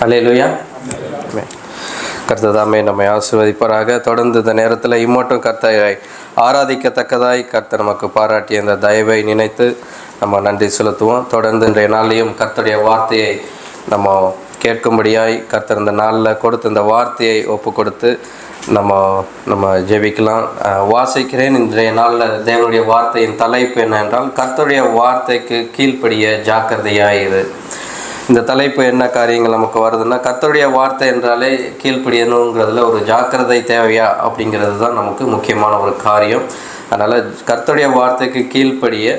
அல்லேலூயா. கர்த்தர் தாமே நம்மை ஆசீர்வதிப்பாராக. தொடர்ந்து இந்த நேரத்தில் இம்மட்டும் கர்த்தரை ஆராதிக்கத்தக்கதாய் கர்த்தர் நமக்கு பாராட்டிய இந்த தயவை நினைத்து நம்ம நன்றி செலுத்துவோம். தொடர்ந்து இன்றைய நாளையும் கர்த்தருடைய வார்த்தையை நம்ம கேட்கும்படியாய் கர்த்தர் இந்த நாளில் கொடுத்து இந்த வார்த்தையை ஒப்பு கொடுத்து நம்ம ஜெபிக்கலாம். வாசிக்கிறேன். இன்றைய நாளில் தேவனுடைய வார்த்தையின் தலைப்பு என்னவென்றால், கர்த்தருடைய வார்த்தைக்கு கீழ்ப்படிய ஜாக்கிரதையாயிரு. இந்த தலைப்பு என்ன காரியங்கள் நமக்கு வருதுன்னா, கர்த்தருடைய வார்த்தை என்றாலே கீழ்ப்படியணுங்கிறதுல ஒரு ஜாக்கிரதை தேவையா அப்படிங்கிறது தான் நமக்கு முக்கியமான ஒரு காரியம். அதனால் கர்த்தருடைய வார்த்தைக்கு கீழ்ப்படிய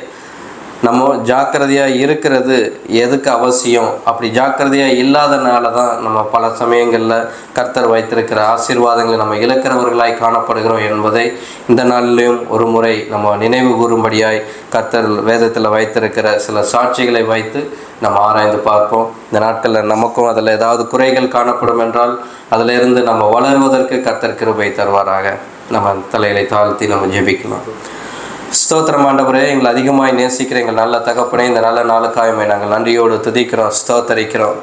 நம்ம ஜாக்கிரதையாக இருக்கிறது எதுக்கு அவசியம்? அப்படி ஜாக்கிரதையாக இல்லாதனால தான் நம்ம பல சமயங்களில் கர்த்தர் வைத்திருக்கிற ஆசீர்வாதங்களை நம்ம இழக்கிறவர்களாய் காணப்படுகிறோம் என்பதை இந்த நாளிலையும் ஒரு முறை நம்ம நினைவு கூறும்படியாய் கர்த்தர் வேதத்தில் வைத்திருக்கிற சில சாட்சிகளை வைத்து நம்ம ஆராய்ந்து பார்ப்போம். இந்த நாட்களில் நமக்கும் அதில் ஏதாவது குறைகள் காணப்படும் என்றால் அதிலிருந்து நம்ம வளருவதற்கு கர்த்தர் கிருபை தருவாராக. நம்ம தலைகளை தாழ்த்தி நம்ம ஜெபிக்கலாம். ஸ்தோத்திரம் ஆண்டவரே, எங்களை அதிகமாய் நேசிக்கிற எங்கள் நல்ல தகப்பனே, இந்த நல்ல நாளுக்காயமை நாங்கள் நன்றியோடு துதிக்கிறோம், ஸ்தோத்தரிக்கிறோம்.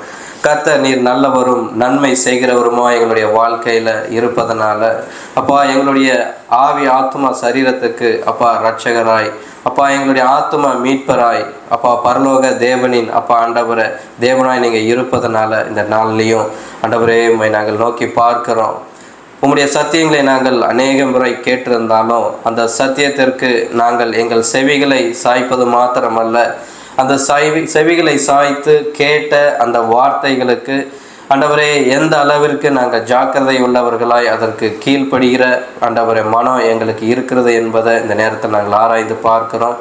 கர்த்தர் நீர் நல்லவரும் நன்மை செய்கிறவருமா எங்களுடைய வாழ்க்கையில் இருப்பதனால அப்பா, எங்களுடைய ஆவி ஆத்மா சரீரத்துக்கு அப்பா இரட்சகராய், அப்பா எங்களுடைய ஆத்மா மீட்பராய், அப்பா பரலோக தேவனின் அப்பா ஆண்டவரை தேவனாய் நீங்கள் இருப்பதனால இந்த நாள்லேயும் ஆண்டவரே உம்மை நாங்கள் நோக்கி பார்க்கிறோம். உம்முடைய சத்தியங்களை நாங்கள் அநேக முறை கேட்டிருந்தாலும் அந்த சத்தியத்திற்கு நாங்கள் எங்கள் செவிகளை சாய்ப்பது மாத்திரமல்ல, அந்த செவிகளை சாய்த்து கேட்ட அந்த வார்த்தைகளுக்கு ஆண்டவரே எந்த அளவிற்கு நாங்கள் ஜாக்கிரதை உள்ளவர்களாய் அதற்கு கீழ்ப்படுகிற ஆண்டவரே மனம் எங்களுக்கு இருக்கிறது என்பதை இந்த நேரத்தில் நாங்கள் ஆராய்ந்து பார்க்கிறோம்.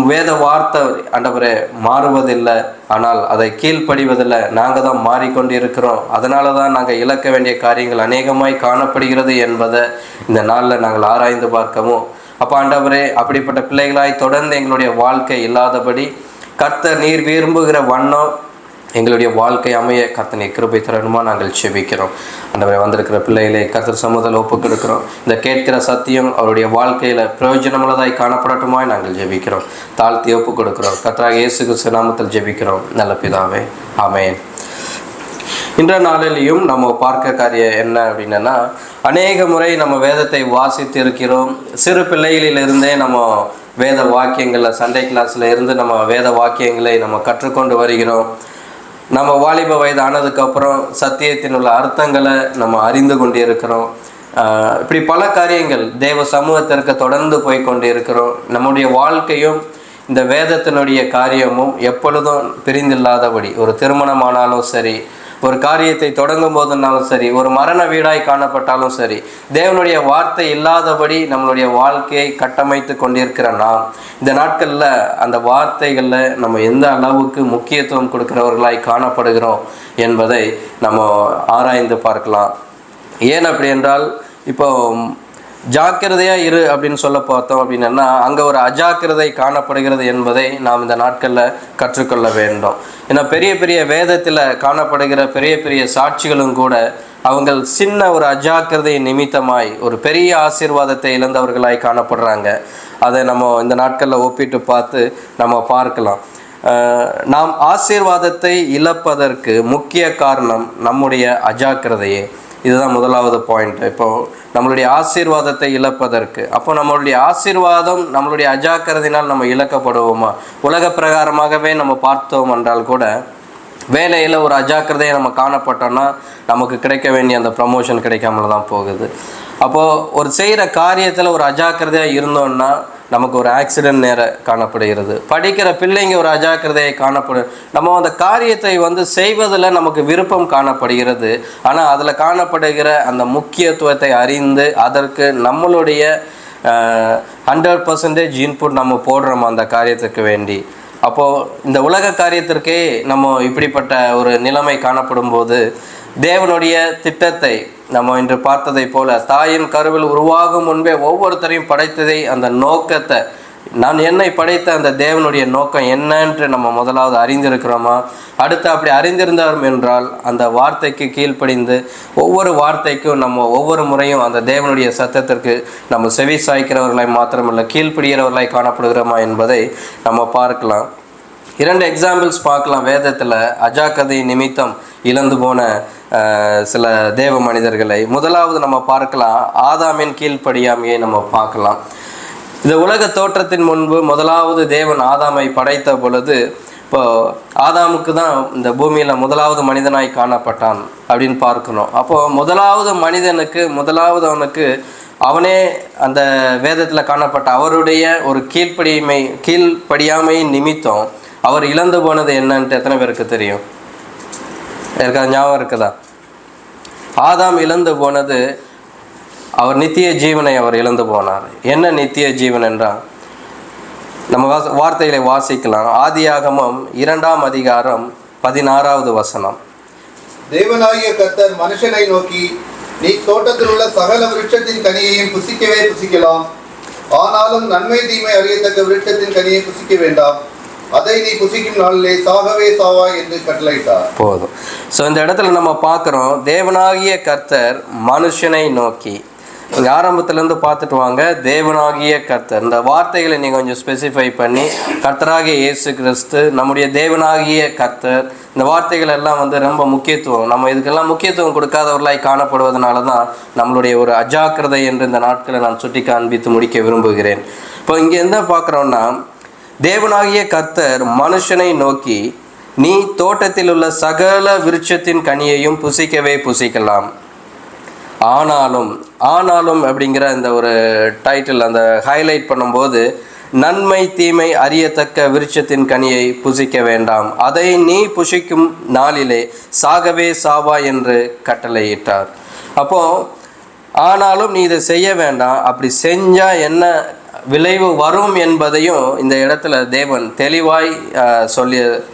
வேத வார்த்தை ஆண்டவரே மாறுவதில்லை, ஆனால் அதை கீழ்ப்படிவதில்லை. நாங்கள் தான் மாறிக்கொண்டு இருக்கிறோம். அதனால தான் நாங்கள் இழக்க வேண்டிய காரியங்கள் அநேகமாய் காணப்படுகிறது என்பதை இந்த நாளில் நாங்கள் ஆராய்ந்து பார்க்கவும் அப்போ ஆண்டவரே அப்படிப்பட்ட பிள்ளைகளாய் தொடர்ந்து எங்களுடைய வாழ்க்கை இல்லாதபடி கர்த்தர் நீர் விரும்புகிற வண்ணம் எங்களுடைய வாழ்க்கை அமைய கர்த்தனை கிருபை தரணுமா நாங்கள் செபிக்கிறோம். ஆண்டவரே வந்திருக்கிற பிள்ளைகளை கர்த்தர் சமூகத்தில் ஒப்புக் கொடுக்கிறோம். இந்த கேட்கிற சத்தியம் அவருடைய வாழ்க்கையில் பிரயோஜனமுள்ளதாய் காணப்படட்டுமாய் நாங்கள் ஜெபிக்கிறோம். தாழ்த்தி ஒப்புக் கொடுக்கிறோம். கர்த்தராகிய இயேசு கிறிஸ்து நாமத்தில் ஜெபிக்கிறோம் நல்ல பிதாவே, ஆமென். இன்றைய நாளிலையும் நம்ம பார்க்க காரியம் என்ன அப்படின்னா, அநேக முறை நம்ம வேதத்தை வாசித்து இருக்கிறோம். சிறு பிள்ளைகளிலிருந்தே நம்ம வேத வாக்கியங்களில் சண்டே கிளாஸில் இருந்து நம்ம வேத வாக்கியங்களை நம்ம கற்றுக்கொண்டு வருகிறோம். நம்ம வாலிப வயது ஆனதுக்கப்புறம் சத்தியத்தின் உள்ள அர்த்தங்களை நம்ம அறிந்து கொண்டு இருக்கிறோம். இப்படி பல காரியங்கள் தேவ சமூகத்திற்கு தொடர்ந்து போய் கொண்டு இருக்கிறோம். நம்முடைய வாழ்க்கையும் இந்த வேதத்தினுடைய காரியமும் எப்பொழுதும் பிரிந்தில்லாதபடி, ஒரு திருமணமானாலும் சரி, ஒரு காரியத்தை தொடங்கும் போதுனாலும் சரி, ஒரு மரண வீடாய் காணப்பட்டாலும் சரி, தேவனுடைய வார்த்தை இல்லாதபடி நம்மளுடைய வாழ்க்கையை கட்டமைத்து கொண்டிருக்கிற நாம் இந்த நாட்களில் அந்த வார்த்தைகளில் நம்ம எந்த அளவுக்கு முக்கியத்துவம் கொடுக்கிறவர்களாய் காணப்படுகிறோம் என்பதை நம்ம ஆராய்ந்து பார்க்கலாம். ஏன் அப்படி என்றால், இப்போ ஜாக்கிரதையாக இரு அப்படின்னு சொல்ல பார்த்தோம் அப்படின்னா அங்கே ஒரு அஜாக்கிரதை காணப்படுகிறது என்பதை நாம் இந்த நாட்களில் கற்றுக்கொள்ள வேண்டும். ஏன்னா பெரிய பெரிய வேதத்தில் காணப்படுகிற பெரிய பெரிய சாட்சிகளும் கூட அவங்க சின்ன ஒரு அஜாக்கிரதை நிமித்தமாய் ஒரு பெரிய ஆசீர்வாதத்தை இழந்தவர்களாய் காணப்படுறாங்க. அதை நம்ம இந்த நாட்களில் ஒப்பிட்டு பார்த்து நம்ம பார்க்கலாம். நாம் ஆசீர்வாதத்தை இழப்பதற்கு முக்கிய காரணம் நம்முடைய அஜாக்கிரதையே. இதுதான் முதலாவது பாயிண்ட். இப்போது நம்மளுடைய ஆசீர்வாதத்தை இழப்பதற்கு, அப்போ நம்மளுடைய ஆசீர்வாதம் நம்மளுடைய அஜாக்கிரதையினால் நம்ம இழக்கப்படுவோமா? உலக பிரகாரமாகவே நம்ம பார்த்தோம் என்றால் கூட வேலையில் ஒரு அஜாக்கிரதையை நம்ம காணப்பட்டோன்னா நமக்கு கிடைக்க வேண்டிய அந்த ப்ரமோஷன் கிடைக்காமல தான் போகுது. அப்போது ஒரு செய்கிற காரியத்தில் ஒரு அஜாக்கிரதையாக இருந்தோன்னா நமக்கு ஒரு ஆக்சிடென்ட் நேர காணப்படுகிறது. படிக்கிற பிள்ளைங்க ஒரு அஜாக்கிரதையை காணப்படும். நம்ம அந்த காரியத்தை செய்வதில் நமக்கு விருப்பம் காணப்படுகிறது. ஆனால் அதில் காணப்படுகிற அந்த முக்கியத்துவத்தை அறிந்து அதற்கு நம்மளுடைய 100% இன்புட் நம்ம போடுறோம் அந்த காரியத்துக்கு வேண்டி. அப்போது இந்த உலக காரியத்திற்கே நம்ம இப்படிப்பட்ட ஒரு நிலைமை காணப்படும் போது தேவனுடைய திட்டத்தை நம்ம இன்று பார்த்ததை போல தாயின் கருவில் உருவாகும் முன்பே ஒவ்வொருத்தரையும் படைத்ததை, அந்த நோக்கத்தை, நான் என்னை படைத்த அந்த தேவனுடைய நோக்கம் என்னன்று நம்ம முதலாவது அறிந்திருக்கிறோமா? அடுத்து அப்படி அறிந்திருந்தோம் என்றால் அந்த வார்த்தைக்கு கீழ்ப்படிந்து ஒவ்வொரு வார்த்தைக்கும் நம்ம ஒவ்வொரு முறையும் அந்த தேவனுடைய சத்தத்திற்கு நம்ம செவி சாய்க்கிறவர்களாய் மாத்திரமல்ல கீழ்ப்படுகிறவர்களாய் காணப்படுகிறோமா என்பதை நம்ம பார்க்கலாம். 2 எக்ஸாம்பிள்ஸ் பார்க்கலாம் வேதத்தில் அஜாக்கிரதை நிமித்தம் இழந்து போன சில தேவ மனிதர்களை. முதலாவது நம்ம பார்க்கலாம் ஆதாமின் கீழ்ப்படியாமையை நம்ம பார்க்கலாம். இந்த உலக தோற்றத்தின் முன்பு முதலாவது தேவன் ஆதாமை படைத்த பொழுது, இப்போ ஆதாமுக்கு தான் இந்த பூமியில் முதலாவது மனிதனாய் காணப்பட்டான் அப்படின்னு பார்க்கணும். அப்போது முதலாவது மனிதனுக்கு அவனுக்கு அவனே அந்த வேதத்தில் காணப்பட்ட அவருடைய ஒரு கீழ்ப்படியாமையின் நிமித்தம் அவர் இழந்து போனது என்னன்ட்டு எத்தனை பேருக்கு தெரியும்? யாருக்காவது ஞாபகம் இருக்குதா? ஆதாம் இழந்து போனது அவர் நித்திய ஜீவனை அவர் இழந்து போனார். என்ன நித்திய ஜீவன் என்றால் நம்ம வார்த்தைகளை வாசிக்கலாம். ஆதியாகமம் 2ஆம் அதிகாரம் 16வது வசனம். தேவனாகிய கர்த்தர் மனுஷனை நோக்கி, நீ தோட்டத்தில் உள்ள சகல விருட்சத்தின் கனியையும் புசிக்கவே புசிக்கலாம், ஆனாலும் நன்மை தீமை அறியத்தக்க விருட்சத்தின் கனியை புசிக்க வேண்டாம், அதை நீ புசிக்கும் நாளிலே சாகவே சாவாய் என்று கட்டளையிட்டார். போதும். ஸோ இந்த இடத்துல நம்ம பார்க்குறோம், தேவனாகிய கர்த்தர் மனுஷனை நோக்கி. நீங்கள் ஆரம்பத்துலேருந்து பார்த்துட்டு வாங்க, தேவனாகிய கர்த்தர். இந்த வார்த்தைகளை நீங்கள் கொஞ்சம் ஸ்பெசிஃபை பண்ணி, கர்த்தராகிய இயேசு கிறிஸ்து, நம்முடைய தேவனாகிய கர்த்தர், இந்த வார்த்தைகள் எல்லாம் ரொம்ப முக்கியத்துவம். நம்ம இதுக்கெல்லாம் முக்கியத்துவம் கொடுக்காதவர்களாய் காணப்படுவதனால தான் நம்மளுடைய ஒரு அஜாக்கிரதை என்று இந்த நாட்களை நான் சுட்டி காண்பித்து முடிக்க விரும்புகிறேன். இப்போ இங்கே என்ன பார்க்குறோன்னா, தேவனாகிய கர்த்தர் மனுஷனை நோக்கி, நீ தோட்டத்தில் உள்ள சகல விருட்சத்தின் கனியையும் புசிக்கவே புசிக்கலாம், ஆனாலும் அப்படிங்கிற இந்த ஒரு டைட்டில் அந்த ஹைலைட் பண்ணும்போது, நன்மை தீமை அறியத்தக்க விருட்சத்தின் கனியை புசிக்க வேண்டாம், அதை நீ புசிக்கும் நாளிலே சாகவே சாவா என்று கட்டளையிட்டார். அப்போ ஆனாலும் நீ இதை செய்ய வேண்டாம், அப்படி செஞ்சா என்ன விளைவு வரும் என்பதையும் இந்த இடத்துல தேவன் தெளிவாய்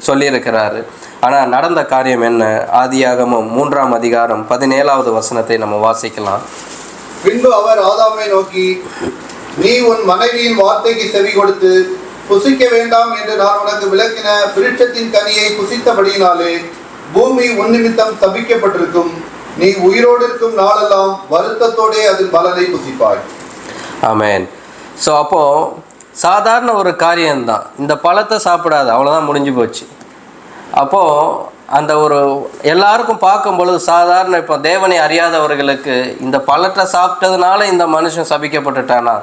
சொல்லியிருக்கிறாரு. ஆனால் நடந்த காரியம் என்ன? ஆதியாகமம் 3ஆம் அதிகாரம் 17வது வசனத்தை நம்ம வாசிக்கலாம். பின்பு அவர் ஆதாமை நோக்கி, நீ உன் மனைவியின் வார்த்தைக்கு செவி கொடுத்து புசிக்க வேண்டாம் என்று நான் உனக்கு விளக்கின விருட்சத்தின் கனியை புசித்தபடியினாலே பூமி உன் நிமித்தம் சபிக்கப்பட்டிருக்கும், நீ உயிரோடு இருக்கும் நாளெல்லாம் வருத்தத்தோடே அதன் பலனை புசிப்பாய். ஆமென். ஸோ அப்போது சாதாரண ஒரு காரியம்தான், இந்த பழத்தை சாப்பிடாது, அவ்வளோதான், முடிஞ்சு போச்சு. அப்போது அந்த ஒரு எல்லாருக்கும் பார்க்கும் பொழுது சாதாரண, இப்போ தேவனை அறியாதவர்களுக்கு இந்த பழத்தை சாப்பிட்டதுனால இந்த மனுஷன் சபிக்கப்பட்டுட்டானா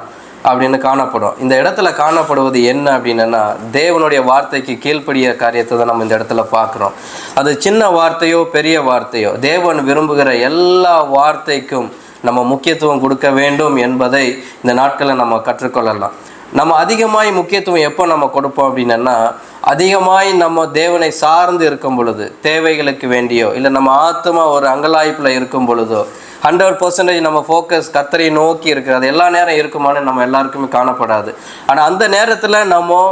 அப்படின்னு காணப்படும். இந்த இடத்துல காணப்படுவது என்ன அப்படின்னா, தேவனுடைய வார்த்தைக்கு கீழ்ப்படிய காரியத்தை தான் நம்ம இந்த இடத்துல பார்க்குறோம். அது சின்ன வார்த்தையோ பெரிய வார்த்தையோ, தேவன் விரும்புகிற எல்லா வார்த்தைக்கும் நம்ம முக்கியத்துவம் கொடுக்க வேண்டும் என்பதை இந்த நாட்களை நம்ம கற்றுக்கொள்ளலாம். நம்ம அதிகமாய் முக்கியத்துவம் எப்போ நம்ம கொடுப்போம் அப்படின்னா, அதிகமாய் நம்ம தேவனை சார்ந்து இருக்கும் பொழுது, தேவைகளுக்கு வேண்டியோ இல்லை நம்ம ஆத்மா ஒரு அங்கலாய்ப்பில் இருக்கும் பொழுதோ, 100% நம்ம ஃபோக்கஸ் கர்த்தரை நோக்கி இருக்கிறது எல்லா நேரம் இருக்குமான்னு நம்ம எல்லாருக்குமே காணப்படாது. ஆனால் அந்த நேரத்தில் நம்ம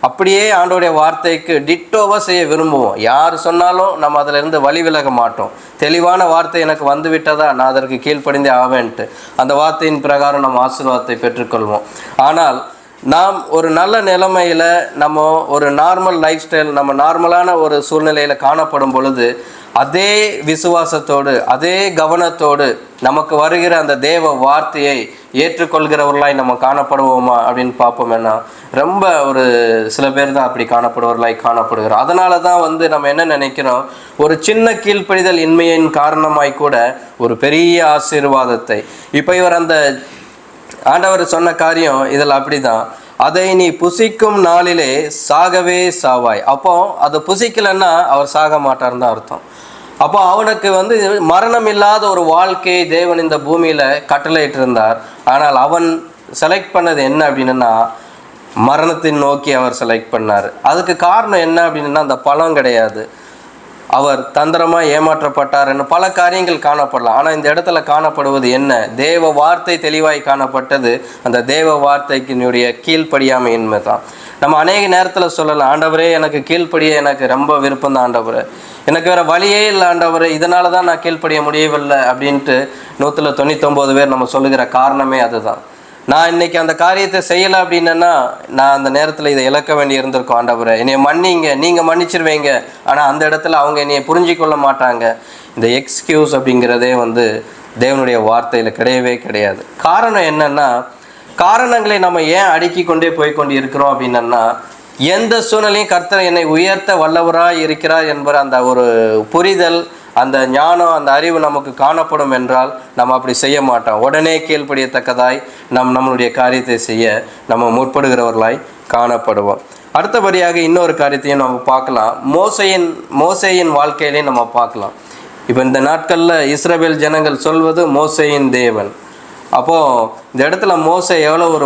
அப்படியே ஆண்டோடைய வார்த்தைக்கு டிட்டோவாக செய்ய விரும்புவோம். யார் சொன்னாலும் நம்ம அதிலிருந்து வழி விலக மாட்டோம். தெளிவான வார்த்தை எனக்கு வந்து விட்டதா, நான் அதற்கு கீழ்ப்படிந்தே ஆவேன்ட்டு அந்த வார்த்தையின் பிரகாரம் நம்ம ஆசீர்வாதத்தை பெற்றுக்கொள்வோம். ஆனால் நாம் ஒரு நல்ல நிலைமையில், நம்ம ஒரு நார்மல் லைஃப் ஸ்டைல், நம்ம நார்மலான ஒரு சூழ்நிலையில் காணப்படும் பொழுது, அதே விசுவாசத்தோடு அதே கவனத்தோடு நமக்கு வருகிற அந்த தேவ வார்த்தையை ஏற்றுக்கொள்கிறவர்களாய் நம்ம காணப்படுவோமா அப்படின்னு பார்ப்போம்னா, ரொம்ப ஒரு சில பேர் தான் அப்படி காணப்படுவர்களாய் காணப்படுகிறோம். அதனால தான் நம்ம என்ன நினைக்கிறோம், ஒரு சின்ன கீழ்ப்படிதல் இன்மையின் காரணமாய் கூட ஒரு பெரிய ஆசீர்வாதத்தை, இப்போ இவர் அந்த ஆண்டவர் சொன்ன காரியம் இதில் அப்படி தான், அதை நீ புசிக்கும் நாளிலே சாகவே சாவாய். அப்போ அதை புசிக்கலைன்னா அவர் சாக மாட்டார்னு தான் அர்த்தம். அப்போ அவனுக்கு மரணம் இல்லாத ஒரு வாழ்க்கையை தேவன் இந்த பூமியில் கட்டளையிட்டு இருந்தார். ஆனால் அவன் செலக்ட் பண்ணது என்ன அப்படின்னா, மரணத்தின் நோக்கி அவர் செலக்ட் பண்ணார். அதுக்கு காரணம் என்ன அப்படின்னா, அந்த பழம் கிடையாது, அவர் தந்திரமாக ஏமாற்றப்பட்டார் என்று பல காரியங்கள் காணப்படலாம். ஆனால் இந்த இடத்துல காணப்படுவது என்ன? தேவ வார்த்தை தெளிவாய் காணப்பட்டது. அந்த தேவ வார்த்தைக்கினுடைய கீழ்ப்படியாமையின்மை தான். நம்ம அநேக நேரத்தில் சொல்லலாம், ஆண்டவரே எனக்கு கீழ்ப்படிய எனக்கு ரொம்ப விருப்பம் தான் ஆண்டவரே, எனக்கு வேறு வழியே இல்லை ஆண்டவரே, இதனால தான் நான் கீழ்ப்படிய முடியவில்லை அப்படின்ட்டு 199 பேர் நம்ம சொல்லுகிற காரணமே அதுதான். நான் இன்னைக்கு அந்த காரியத்தை செய்யலை அப்படின்னா, நான் அந்த நேரத்தில் இதை இழக்க வேண்டி இருந்திருக்கோம். ஆண்டவரே என்னை மன்னிங்க, நீங்கள் மன்னிச்சிருவீங்க, ஆனால் அந்த இடத்துல அவங்க என்னையை புரிஞ்சிக்கொள்ள மாட்டாங்க. இந்த எக்ஸ்கியூஸ் அப்படிங்கிறதே தேவனுடைய வார்த்தையில் கிடையவே கிடையாது. காரணம் என்னன்னா, காரணங்களை நம்ம ஏன் அடுக்கி கொண்டே போய்கொண்டு இருக்கிறோம் அப்படின்னா, எந்த சூழ்நிலையும் கர்த்தர் என்னை உயர்த்த வல்லவராய் இருக்கிறார் என்பற அந்த ஒரு புரிதல், அந்த ஞானம், அந்த அறிவு நமக்கு காணப்படும் என்றால் நம்ம அப்படி செய்ய மாட்டோம். உடனே கீழ்ப்படியத்தக்கதாய் நம்மளுடைய காரியத்தை செய்ய நம்ம முற்படுகிறவர்களாய் காணப்படுவோம். அடுத்தபடியாக இன்னொரு காரியத்தையும் நம்ம பார்க்கலாம். மோசேயின் வாழ்க்கையிலையும் நம்ம பார்க்கலாம். இப்போ இந்த நாட்களில் இஸ்ரவேல் ஜனங்கள் சொல்வது மோசேயின் தேவன். அப்போது இந்த இடத்துல மோசே எவ்வளோ ஒரு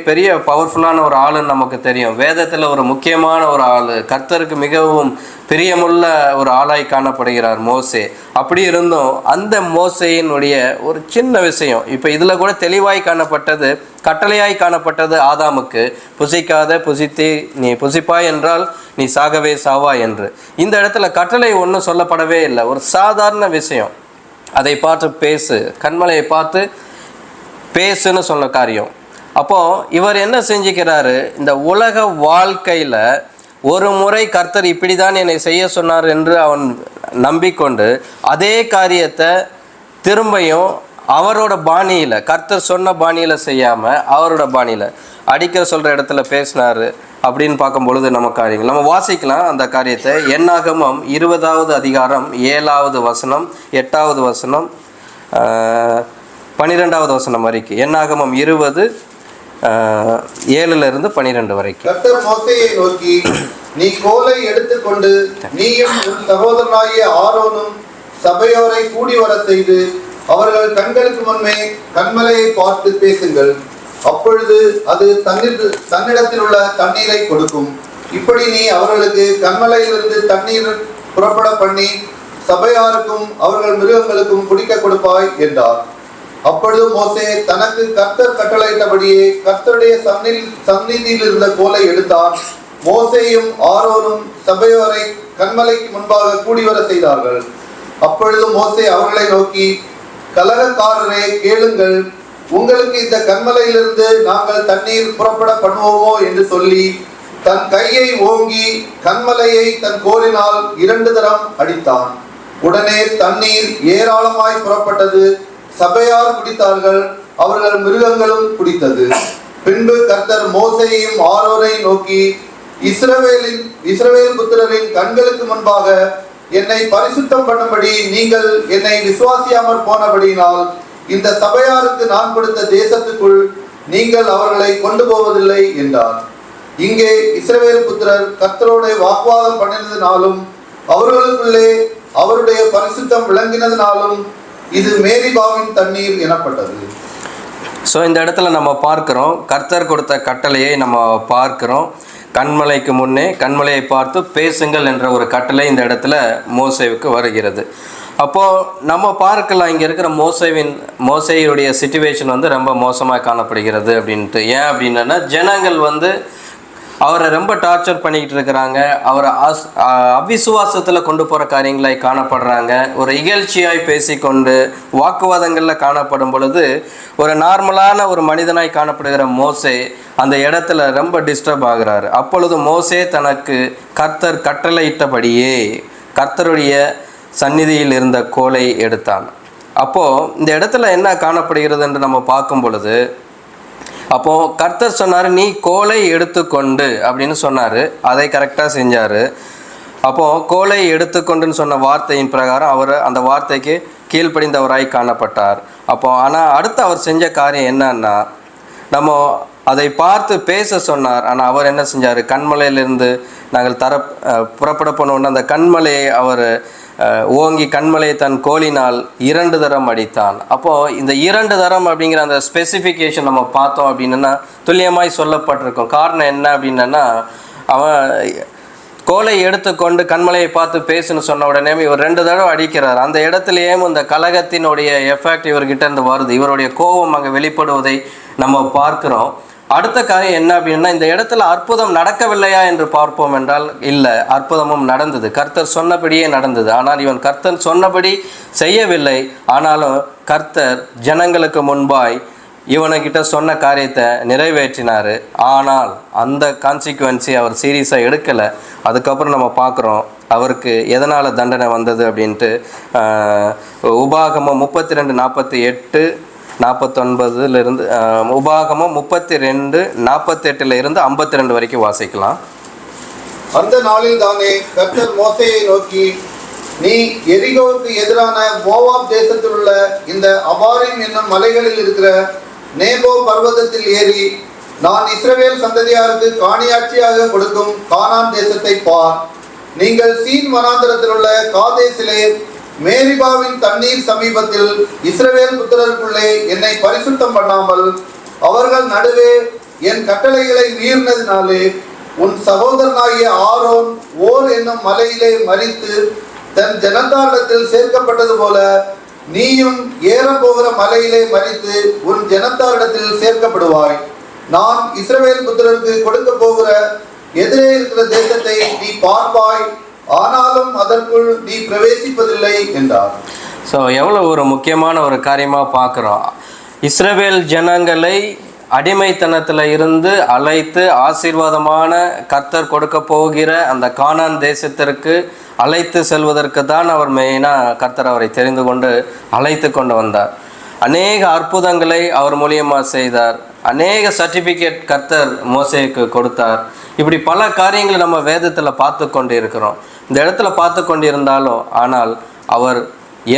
பெரிய பவர்ஃபுல்லான ஒரு ஆளுன்னு நமக்கு தெரியும். வேதத்தில் ஒரு முக்கியமான ஒரு ஆள், கர்த்தருக்கு மிகவும் பிரியமுள்ள ஒரு ஆளாய் காணப்படுகிறார் மோசே. அப்படி இருந்தும் அந்த மோசேயினுடைய ஒரு சின்ன விஷயம், இப்போ இதில் கூட தெளிவாய் காணப்பட்டது, கட்டளையாய் காணப்பட்டது ஆதாமுக்கு, நீ புசிப்பாய் என்றால் நீ சாகவே சாவா என்று. இந்த இடத்துல கட்டளை ஒன்றும் சொல்லப்படவே இல்லை, ஒரு சாதாரண விஷயம். அதை பார்த்து பேசு, கண்மலையை பார்த்து பேசுன்னு சொன்ன காரியம். அப்போது இவர் என்ன செஞ்சுக்கிறாரு, இந்த உலக வாழ்க்கையில் ஒரு முறை கர்த்தர் இப்படி தான் என்னை செய்ய சொன்னார் என்று அவன் நம்பிக்கொண்டு அதே காரியத்தை திரும்பியும் அவரோட பாணியில், கர்த்தர் சொன்ன பாணியில் செய்யாமல் அவரோட பாணியில் அடிக்க சொல்கிற இடத்துல பேசினார் அப்படின்னு பார்க்கும் பொழுது நம்ம காரியங்கள் நம்ம வாசிக்கலாம். அந்த காரியத்தை என்னாகமம் 20வது அதிகாரம் 7வது வசனம் 8வது வசனம் 12வது வசனம் வரைக்கும். என்னாகமம் 20 7லிருந்து 12 வரைக்கும். கர்த்தர் மோசேயை நோக்கி, நீ கோலை எடுத்துக்கொண்டு நீயும் உன் சகோதரனாகிய ஆரோனும் சபையோரை கூடி வர செய்து அவர்கள் கண்களுக்கு முன்னே கண்மலையை பார்த்து பேசுங்கள். அப்பொழுது அது தன்னிடத்தில் உள்ள தண்ணீரை கொடுக்கும். இப்படி நீ அவர்களுக்கு கண்மலையிலிருந்து தண்ணீர் புறப்பட பண்ணி சபையாருக்கும் அவர்கள் மிருகங்களுக்கும் குடிக்க கொடுப்பாய் என்றார். அப்பொழுது மோசே தனக்கு கர்த்தர் கட்டளையிட்டபடியே கர்த்தருடைய சந்நிதியில் இருந்த கோலை எடுத்தான். மோசேயும் ஆரோனும் சபையோரை கண்மலைக்கு முன்பாக கூடிவர செய்தார்கள். அப்பொழுது மோசே அவர்களை நோக்கி, கலகக்காரரே கேளுங்கள், உங்களுக்கு இந்த கண்மலையிலிருந்து நாங்கள் தண்ணீர் புறப்பட பண்ணுவோமோ என்று சொல்லி தன் கையை ஓங்கி கண்மலையை தன் கோலினால் 2 தரம் அடித்தான். உடனே தண்ணீர் ஏராளமாய் புறப்பட்டது. சபையார் குடித்தார்கள், அவர்கள் மிருகங்களும் குடித்தது. பின்பு கர்த்தர் மோசேயையும் ஆரோனை நோக்கி, இஸ்ரவேல் புத்திரரின் கண்களுக்கு முன்பாக என்னை பரிசுத்தம் பண்ணும்படி நீங்கள் என்னை விசுவாசியாமற் போனபடியினால் இந்த சபையாருக்கு நான் கொடுத்த தேசத்துக்குள் நீங்கள் அவர்களை கொண்டு போவதில்லை என்றார். இங்கே இஸ்ரவேல் புத்திரர் கர்த்தரோட வாக்குவாதம் பண்ணினதினாலும் அவர்களுக்குள்ளே அவருடைய பரிசுத்தம் விளங்கினதினாலும் இது மேரிபாவின் தண்ணீர் எனப்பட்டது. ஸோ இந்த இடத்துல நம்ம பார்க்குறோம், கர்த்தர் கொடுத்த கட்டளையை நம்ம பார்க்குறோம். கண்மலைக்கு முன்னே கண்மலையை பார்த்து பேசுங்கள் என்ற ஒரு கட்டளை இந்த இடத்துல மோசேவுக்கு வருகிறது. அப்போது நம்ம பார்க்கலாம், இங்கே இருக்கிற மோசேயுடைய சிச்சுவேஷன் வந்து ரொம்ப மோசமாக காணப்படுகிறது அப்படின்ட்டு. ஏன் அப்படின்னா, ஜனங்கள் வந்து அவரை ரொம்ப டார்ச்சர் பண்ணிக்கிட்டு இருக்கிறாங்க, அவரை அவிசுவாசத்தில் கொண்டு போகிற காரியங்களாய் காணப்படுறாங்க. ஒரு இகழ்ச்சியாய் பேசிக்கொண்டு வாக்குவாதங்களில் காணப்படும் பொழுது ஒரு நார்மலான ஒரு மனிதனாய் காணப்படுகிற மோசே அந்த இடத்துல ரொம்ப டிஸ்டர்ப் ஆகிறாரு. அப்பொழுது மோசே தனக்கு கர்த்தர் கட்டளையிட்டபடியே கர்த்தருடைய சந்நிதியில் இருந்த கோலை எடுத்தான். அப்போது இந்த இடத்துல என்ன காணப்படுகிறது என்று நம்ம பார்க்கும் பொழுது, அப்போது கர்த்தர் சொன்னார், நீ கோலை எடுத்துக்கொண்டு அப்படின்னு சொன்னார். அதை கரெக்டாக செஞ்சார். அப்போது கோலை எடுத்துக்கொண்டுன்னு சொன்ன வார்த்தையின் பிரகாரம் அவர் அந்த வார்த்தைக்கு கீழ்ப்படிந்தவராய் காணப்பட்டார். ஆனால் அடுத்து அவர் செஞ்ச காரியம் என்னன்னா, நம்ம அதை பார்த்து பேச சொன்னார். ஆனால் அவர் என்ன செஞ்சார், கண்மலையிலிருந்து நாங்கள் புறப்பட போனோன்னு அந்த கண்மலையை அவர் ஓங்கி கண்மலையை தன் கோலினால் 2 தரம் அடித்தான். அப்போது இந்த 2 தரம் அப்படிங்கிற அந்த ஸ்பெசிஃபிகேஷன் நம்ம பார்த்தோம் அப்படின்னா துல்லியமாய் சொல்லப்பட்டிருக்கும். காரணம் என்ன அப்படின்னா, அவன் கோலை எடுத்துக்கொண்டு கண்மலையை பார்த்து பேசுன்னு சொன்ன உடனே இவர் 2 தடவை அடிக்கிறார். அந்த இடத்துலையும் இந்த கலகத்தினுடைய எஃபெக்ட் இவர்கிட்ட இருந்து வருது. இவருடைய கோபம் அங்கே வெளிப்படுவதை நம்ம பார்க்குறோம். அடுத்த காரியம் என்ன அப்படின்னா, இந்த இடத்துல அற்புதம் நடக்கவில்லையா என்று பார்ப்போம் என்றால் இல்லை, அற்புதமும் நடந்தது. கர்த்தர் சொன்னபடியே நடந்தது. ஆனால் இவன் கர்த்தர் சொன்னபடி செய்யவில்லை. ஆனாலும் கர்த்தர் ஜனங்களுக்கு முன்பாய் இவனுக்கிட்ட சொன்ன காரியத்தை நிறைவேற்றினார். ஆனால் அந்த கான்சிக்வன்ஸை அவர் சீரியஸாக எடுக்கலை. அதுக்கப்புறம் நம்ம பார்க்குறோம் அவருக்கு எதனால் தண்டனை வந்தது அப்படின்ட்டு. உபாகமம் 32:48 49 உபாகமம் 32:48 52 வரைக்கும் வாசிக்கலாம். அந்த நாளில் தானே கர்த்தர் மோசேயை நோக்கி, நீ எரிகோவுக்கு எதிரான மோவாப் தேசத்தில் உள்ள இந்த அபாரிம் என்னும் மலைகளில் இருக்கிற நேபோ பர்வதத்தில் ஏறி நான் இஸ்ரவேல் சந்ததியாருக்கு காணியாட்சியாக கொடுக்கும் கானான் தேசத்தை பார். நீங்கள் சீன் வனாந்தரத்தில் உள்ள காதேசிலே மேரிபாவின் தண்ணீர் சமீபத்தில் இஸ்ரவேல் புத்திரருக்குள்ளே என்னை பரிசுத்தம் பண்ணாமல் அவர்கள் நடுவே என் கட்டளைகளை மீறினதினாலே உன் சகோதரனாகிய ஆரோன் ஓர் என்னும் மலையிலே மரித்து தன் ஜனத்தாரிடத்தில் சேர்க்கப்பட்டது போல நீயும் ஏறப்போகிற மலையிலே மரித்து உன் ஜனத்தாரிடத்தில் சேர்க்கப்படுவாய். நான் இஸ்ரவேல் புத்திரருக்கு கொடுக்க போகிற எதிரே இருக்கிற தேசத்தை நீ பார்ப்பாய், ஆனாலும் அதற்குள் நீ பிரவேசிப்பதில்லை என்றார். ஸோ எவ்வளோ ஒரு முக்கியமான ஒரு காரியமாக பார்க்குறோம். இஸ்ரவேல் ஜனங்களை அடிமைத்தனத்தில் இருந்து அழைத்து ஆசீர்வாதமான கர்த்தர் கொடுக்க போகிற அந்த கானான் தேசத்திற்கு அழைத்து செல்வதற்கு தான் அவர் மெயினாக கர்த்தர் அவரை தெரிந்து கொண்டு அழைத்து கொண்டு வந்தார். அநேக அற்புதங்களை அவர் மூலியமாக செய்தார். அநேக சர்டிஃபிகேட் கர்த்தர் மோசேக்கு கொடுத்தார். இப்படி பல காரியங்களை நம்ம வேதத்தில் பார்த்து கொண்டு இருக்கிறோம். இந்த இடத்துல பார்த்து கொண்டு இருந்தாலும் ஆனால் அவர்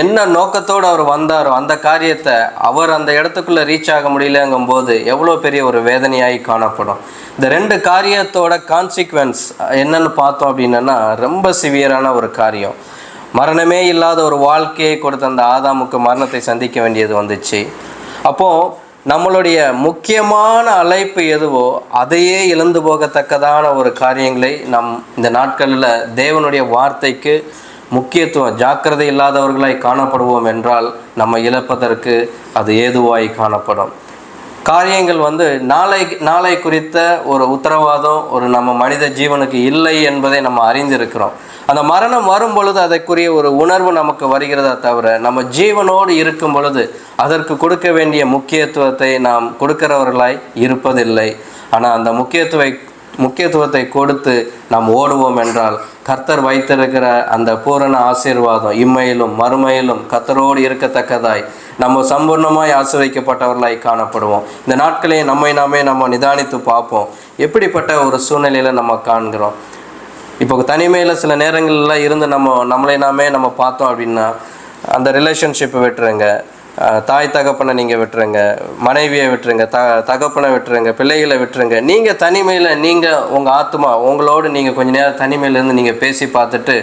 என்ன நோக்கத்தோடு அவர் வந்தாரோ அந்த காரியத்தை அவர் அந்த இடத்துக்குள்ளே ரீச் ஆக முடியலங்கும் போது எவ்வளோ பெரிய ஒரு வேதனையாகி காணப்படும். இந்த ரெண்டு காரியத்தோட கான்சிக்வன்ஸ் என்னன்னு பார்த்தோம் அப்படின்னா ரொம்ப சிவியரான ஒரு காரியம். மரணமே இல்லாத ஒரு வாழ்க்கையை கொடுத்த அந்த ஆதாமுக்கு மரணத்தை சந்திக்க வேண்டியது வந்துச்சு. அப்போது நம்மளுடைய முக்கியமான அழைப்பு எதுவோ அதையே இழந்து போகத்தக்கதான ஒரு காரியங்களை இந்த நாட்களில் தேவனுடைய வார்த்தைக்கு முக்கியத்துவம் ஜாக்கிரதை இல்லாதவர்களாய் காணப்படுவோம் என்றால் நம்ம இழப்பதற்கு அது ஏதுவாய் காணப்படும். காரியங்கள் நாளை குறித்த ஒரு உத்தரவாதம் ஒரு நம்ம மனித ஜீவனுக்கு இல்லை என்பதை நம்ம அறிந்திருக்கிறோம். அந்த மரணம் வரும் பொழுது அதற்குரிய ஒரு உணர்வு நமக்கு வருகிறதா தவிர நம்ம ஜீவனோடு இருக்கும் பொழுது அதற்கு கொடுக்க வேண்டிய முக்கியத்துவத்தை நாம் கொடுக்கிறவர்களாய் இருப்பதில்லை. ஆனால் அந்த முக்கியத்துவத்தை கொடுத்து நாம் ஓடுவோம் என்றால் கர்த்தர் வைத்திருக்கிற அந்த பூரண ஆசீர்வாதம் இம்மையிலும் மறுமையிலும் கர்த்தரோடு இருக்கத்தக்கதாய் நம்ம சம்பூர்ணமாய் ஆசீர்வதிக்கப்பட்டவர்களாய் காணப்படுவோம். இந்த நாட்களையும் நம்ம நிதானித்து பார்ப்போம். எப்படிப்பட்ட ஒரு சூழ்நிலையில் நம்ம காண்கிறோம். இப்போ தனிமையில் சில நேரங்கள்லாம் இருந்து நம்ம பார்த்தோம் அப்படின்னா அந்த ரிலேஷன்ஷிப்பை விட்டுருங்க, தாய் தகப்பனை நீங்கள் விட்டுருங்க, மனைவியை விட்டுருங்க, தகப்பனை விட்டுருங்க, பிள்ளைகளை விட்டுருங்க. நீங்கள் தனிமையில் உங்கள் ஆத்மா உங்களோடு நீங்கள் கொஞ்சம் நேரம் தனிமையிலேருந்து நீங்கள் பேசி பார்த்துட்டு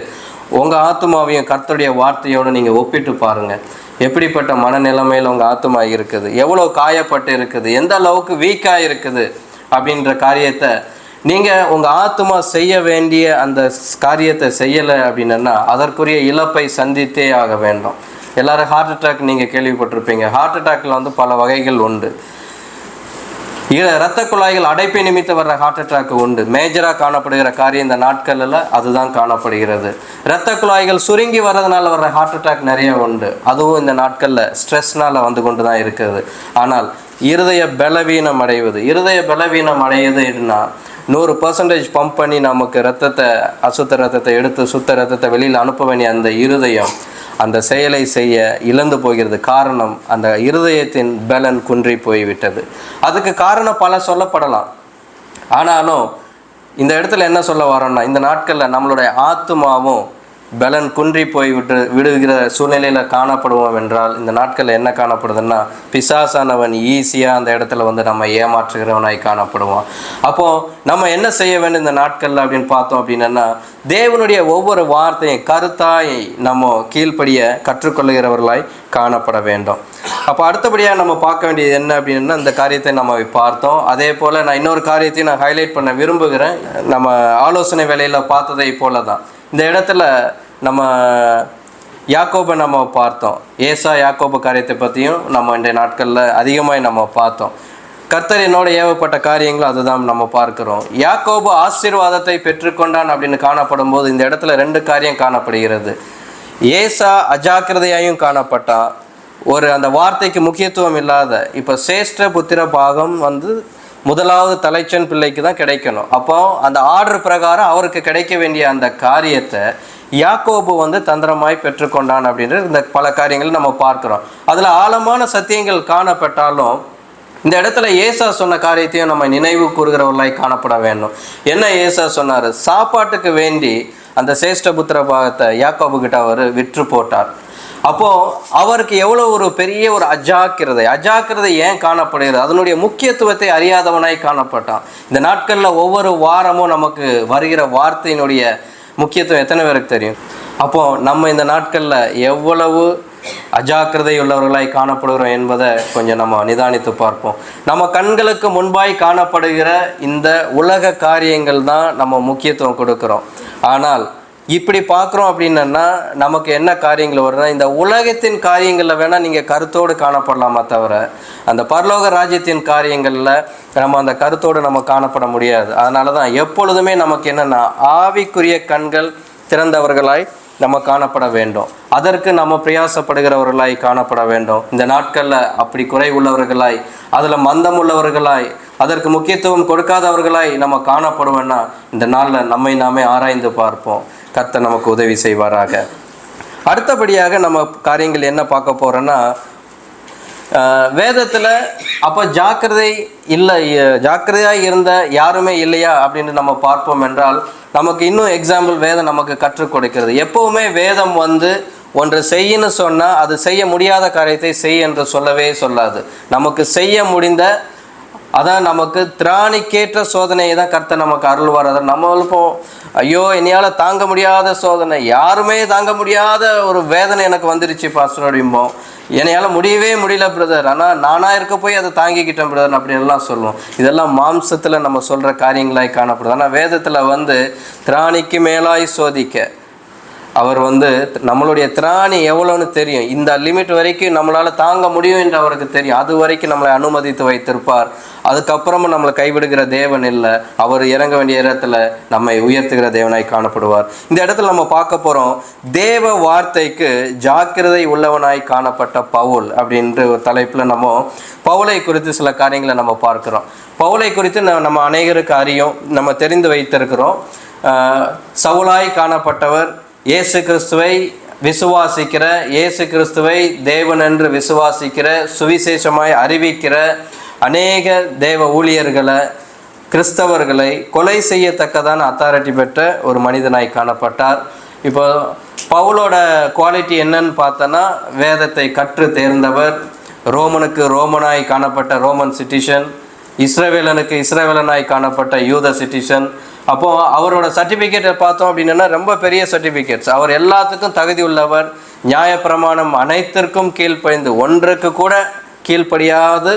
உங்கள் ஆத்மாவையும் கர்த்தருடைய வார்த்தையோடு நீங்கள் ஒப்பிட்டு பாருங்கள். எப்படிப்பட்ட மனநிலைமையில் உங்கள் ஆத்மா இருக்குது, எவ்வளோ காயப்பட்டு இருக்குது, எந்த அளவுக்கு வீக்காக இருக்குது அப்படின்ற காரியத்தை நீங்கள் உங்கள் ஆத்மா செய்ய வேண்டிய அந்த காரியத்தை செய்யலை அப்படின்னா அதற்குரிய இழப்பை சந்தித்தே ஆக வேண்டும். எல்லாரும் ஹார்ட் அட்டாக் நீங்கள் கேள்விப்பட்டிருப்பீங்க. ஹார்ட் அட்டாக்கில் பல வகைகள் உண்டு. இரத்த குழாய்கள் அடைப்பை நிமித்த வர்ற ஹார்ட் அட்டாக் உண்டு. மேஜராக காணப்படுகிற காரியம் இந்த நாட்களில் அதுதான் காணப்படுகிறது. இரத்த குழாய்கள் சுருங்கி வர்றதுனால வர்ற ஹார்ட் அட்டாக் நிறைய உண்டு. அதுவும் இந்த நாட்களில் ஸ்ட்ரெஸ்னால் வந்து கொண்டு தான் இருக்குது. ஆனால் இருதய பலவீனம் அடையுதுன்னா 100% பம்ப் பண்ணி நமக்கு அசுத்த ரத்தத்தை எடுத்து சுத்த ரத்தத்தை வெளியில் அனுப்ப வேண்டிய அந்த இருதயம் அந்த செயலை செய்ய இழந்து போகிறது. காரணம் அந்த இருதயத்தின் பலன் குன்றி போய்விட்டது. அதுக்கு காரணம் பல சொல்லப்படலாம். ஆனாலும் இந்த இடத்துல என்ன சொல்ல வரோம்னா இந்த நாட்களில் நம்மளுடைய ஆத்மாவும் பலன் குன்றி போய் விடுகிற சூழ்நிலையில் காணப்படுவோம் என்றால் இந்த நாட்களில் என்ன காணப்படுதுன்னா பிசாசானவன் ஈஸியாக அந்த இடத்துல நம்ம ஏமாற்றுகிறவனாய் காணப்படுவோம். அப்போது நம்ம என்ன செய்ய வேண்டும் இந்த நாட்களில் அப்படின்னு பார்த்தோம் அப்படின்னா தேவனுடைய ஒவ்வொரு வார்த்தையும் கருத்தாய் நம்ம கீழ்ப்படிய கற்றுக்கொள்ளுகிறவர்களாய் காணப்பட வேண்டும். அப்போ அடுத்தபடியாக நம்ம பார்க்க வேண்டியது என்ன அப்படின்னா இந்த காரியத்தை நம்ம பார்த்தோம். அதே போல் நான் இன்னொரு காரியத்தையும் நான் ஹைலைட் பண்ண விரும்புகிறேன். நம்ம ஆலோசனை வேலையில் பார்த்ததை போல தான் இந்த இடத்துல நம்ம யாக்கோபை நம்ம பார்த்தோம். யாக்கோபு காரியத்தை பற்றியும் நம்ம இன்றைய நாட்களில் அதிகமாக நம்ம பார்த்தோம். கர்த்தர் என்னோட ஏவப்பட்ட காரியங்களும் அதுதான் நம்ம பார்க்கிறோம். யாக்கோபு ஆசீர்வாதத்தை பெற்றுக்கொண்டான் அப்படின்னு காணப்படும் போது இந்த இடத்துல 2 காரியம் காணப்படுகிறது. அஜாக்கிரதையாயும் காணப்பட்டான். அந்த வார்த்தைக்கு முக்கியத்துவம் இல்லாத இப்போ சேஷ்ட புத்திர பாகம் முதலாவது தலைச்சன் பிள்ளைக்கு தான் கிடைக்கணும். அப்போ அந்த ஆர்டர் பிரகாரம் அவருக்கு கிடைக்க வேண்டிய அந்த காரியத்தை யாக்கோபு தந்திரமாய் பெற்றுக்கொண்டான் அப்படின்றது இந்த பல காரியங்கள் நம்ம பார்க்குறோம். அதில் ஆழமான சத்தியங்கள் காணப்பட்டாலும் இந்த இடத்துல ஏசா சொன்ன காரியத்தையும் நம்ம நினைவு கூறுகிறவர்களாய் காணப்பட வேண்டும். என்ன ஏசா சொன்னார்? சாப்பாட்டுக்கு வேண்டி அந்த சேஷ்டபுத்திர பாகத்தை யாக்கோபு கிட்ட அவர் விற்று போட்டார். அப்போது அவருக்கு எவ்வளோ ஒரு பெரிய ஒரு அஜாக்கிரதை ஏன் காணப்படுகிறது? அதனுடைய முக்கியத்துவத்தை அறியாதவனாய் காணப்பட்டான். இந்த நாட்களில் ஒவ்வொரு வாரமும் நமக்கு வருகிற வார்த்தையினுடைய முக்கியத்துவம் எத்தனை பேருக்கு தெரியும்? அப்போது நம்ம இந்த நாட்களில் எவ்வளவு அஜாக்கிரதை உள்ளவர்களாய் காணப்படுகிறோம் என்பதை கொஞ்சம் நம்ம நிதானித்து பார்ப்போம். நம்ம கண்களுக்கு முன்பாய் காணப்படுகிற இந்த உலக காரியங்கள் தான் நம்ம முக்கியத்துவம் கொடுக்குறோம். ஆனால் இப்படி பார்க்குறோம் அப்படின்னா நமக்கு என்ன காரியங்கள் வருதுன்னா, இந்த உலகத்தின் காரியங்களில் வேணால் நீங்கள் கருத்தோடு காணப்படலாமா தவிர அந்த பரலோக ராஜ்யத்தின் காரியங்களில் நம்ம அந்த கருத்தோடு நம்ம காணப்பட முடியாது. அதனால தான் எப்பொழுதுமே நமக்கு என்னென்னா ஆவிக்குரிய கண்கள் திறந்தவர்களாய் நம்ம காணப்பட வேண்டும். அதற்கு நம்ம பிரயாசப்படுகிறவர்களாய் காணப்பட வேண்டும். இந்த நாட்களில் அப்படி குறை உள்ளவர்களாய், அதில் மந்தம் உள்ளவர்களாய், அதற்கு முக்கியத்துவம் கொடுக்காதவர்களாய் நம்ம காணப்படுவோம்னா இந்த நாளில் நம்மை நாமே ஆராய்ந்து பார்ப்போம். கர்த்தர் நமக்கு உதவி செய்வாராக. அடுத்தபடியாக நம்ம காரியங்கள் என்ன பார்க்க போகிறோன்னா, வேதத்தில் அப்போ ஜாக்கிரதையாக இருந்த யாருமே இல்லையா அப்படின்னு நம்ம பார்ப்போம் என்றால், நமக்கு இன்னும் எக்ஸாம்பிள் வேதம் நமக்கு கற்றுக் கொடுக்கிறது. எப்போவுமே வேதம் ஒன்று செய்யன்னு சொன்னால் அது செய்ய முடியாத காரியத்தை செய் என்று சொல்லவே சொல்லாது. நமக்கு செய்ய முடிந்த, அதான் நமக்கு திராணிக்கேற்ற சோதனையை தான் கர்த்தர் நமக்கு அருள்வார். அதை நம்மளுக்கும் ஐயோ என்னையால் தாங்க முடியாத சோதனை, யாருமே தாங்க முடியாத ஒரு வேதனை எனக்கு வந்துருச்சு பாஸ்டர் அப்படிம்போம். என்னையால் முடியவே முடியல பிரதர், ஆனால் நானாக இருக்க போய் அதை தாங்கிக்கிட்டேன் பிரதர் அப்படின்லாம் சொல்லுவோம். இதெல்லாம் மாம்சத்தில் நம்ம சொல்கிற காரியங்களாய் காணப்படுது. ஆனால் வேதத்தில் திராணிக்கு மேலாய் சோதிக்க அவர் நம்மளுடைய திராணி எவ்வளோன்னு தெரியும். இந்த லிமிட் வரைக்கும் நம்மளால் தாங்க முடியும் என்று அவருக்கு தெரியும். அது வரைக்கும் நம்மளை அனுமதித்து வைத்திருப்பார். அதுக்கப்புறமும் நம்மளை கைவிடுகிற தேவன் இல்லை. அவர் இறங்க வேண்டிய இடத்துல நம்மை உயர்த்துகிற தேவனாய் காணப்படுவார். இந்த இடத்துல நம்ம பார்க்க போகிறோம், தேவ வார்த்தைக்கு ஜாக்கிரதை உள்ளவனாய் காணப்பட்ட பவுல் அப்படின்ற ஒரு தலைப்பில் நம்ம பவுலை குறித்து சில காரியங்களை நம்ம பார்க்குறோம். பவுலை குறித்து நம்ம அநேகருக்கு அறியும், நம்ம தெரிந்து வைத்திருக்கிறோம். சவுலாய் காணப்பட்டவர், இயேசு கிறிஸ்துவை விசுவாசிக்கிற, இயேசு கிறிஸ்துவை தேவன் என்று விசுவாசிக்கிற, சுவிசேஷமாய் அறிவிக்கிற அநேக தேவ ஊழியர்களை, கிறிஸ்தவர்களை கொலை செய்யத்தக்கதான அத்தாரிட்டி பெற்ற ஒரு மனிதனாய் காணப்பட்டார். இப்போ பவுலோட குவாலிட்டி என்னன்னு பார்த்தோன்னா, வேதத்தை கற்று தேர்ந்தவர், ரோமனுக்கு ரோமனாய் காணப்பட்ட ரோமன் சிட்டிசன், இஸ்ரவேலனுக்கு இஸ்ரவேலனாய் காணப்பட்ட யூத சிட்டிசன். அப்போது அவரோட சர்டிஃபிகேட்டை பார்த்தோம் அப்படின்னா ரொம்ப பெரிய சர்டிஃபிகேட்ஸ். அவர் எல்லாத்துக்கும் தகுதி உள்ளவர். நியாயப்பிரமாணம் அனைத்திற்கும் கீழ்ப்படிந்து, ஒன்றுக்கு கூட கீழ்ப்படியாது